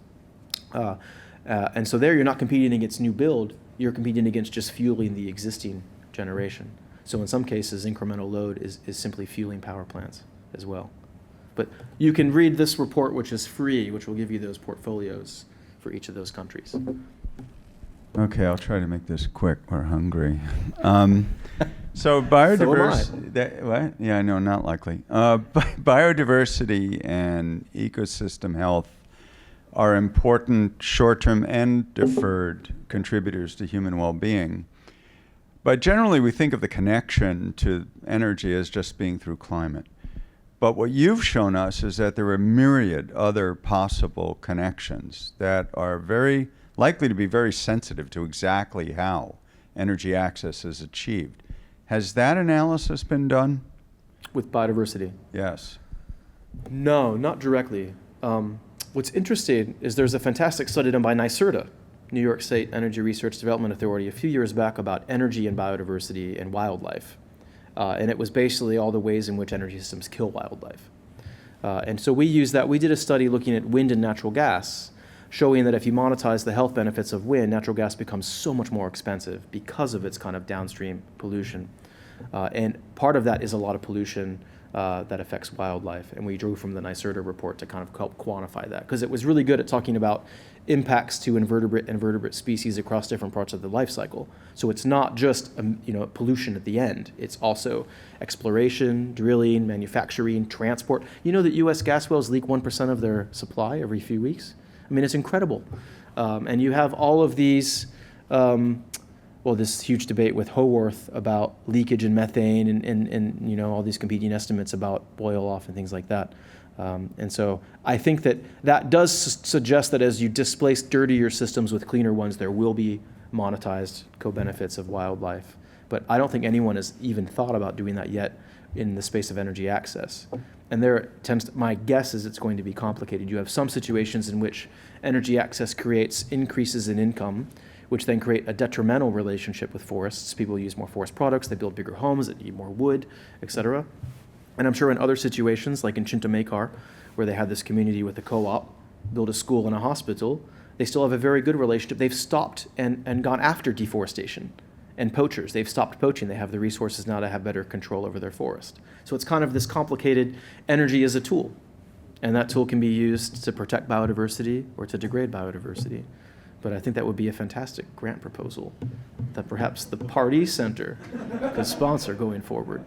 And so there you're not competing against new build, you're competing against just fueling the existing generation. So in some cases, incremental load is simply fueling power plants as well. But you can read this report, which is free, which will give you those portfolios for each of those countries. Okay, I'll try to make this quick. We're hungry. So biodiversity, what? Yeah, no, not likely. Biodiversity and ecosystem health are important short-term and deferred contributors to human well-being. But generally, we think of the connection to energy as just being through climate. But what you've shown us is that there are myriad other possible connections that are very likely to be very sensitive to exactly how energy access is achieved. Has that analysis been done? With biodiversity? Yes. No, not directly. What's interesting is there's a fantastic study done by NYSERDA, New York State Energy Research Development Authority, a few years back about energy and biodiversity and wildlife. And it was basically all the ways in which energy systems kill wildlife. And so we used that. We did a study looking at wind and natural gas, showing that if you monetize the health benefits of wind, natural gas becomes so much more expensive because of its kind of downstream pollution. And part of that is a lot of pollution that affects wildlife. And we drew from the NYSERDA report to kind of help quantify that, because it was really good at talking about impacts to invertebrate species across different parts of the life cycle. So it's not just pollution at the end. It's also exploration, drilling, manufacturing, transport. You know that U.S. gas wells leak 1% of their supply every few weeks? I mean, it's incredible. And you have all of these, this huge debate with Haworth about leakage and methane and all these competing estimates about boil off and things like that. And so I think that does suggest that as you displace dirtier systems with cleaner ones, there will be monetized co-benefits of wildlife. But I don't think anyone has even thought about doing that yet in the space of energy access. And my guess is it's going to be complicated. You have some situations in which energy access creates increases in income, which then create a detrimental relationship with forests. People use more forest products, they build bigger homes that need more wood, et cetera. And I'm sure in other situations, like in Chintamekar, where they had this community with a co-op, build a school and a hospital, they still have a very good relationship. They've stopped and gone after deforestation and poachers. They've stopped poaching. They have the resources now to have better control over their forest. So it's kind of this complicated energy as a tool. And that tool can be used to protect biodiversity or to degrade biodiversity. But I think that would be a fantastic grant proposal that perhaps the Pardee Center could sponsor going forward.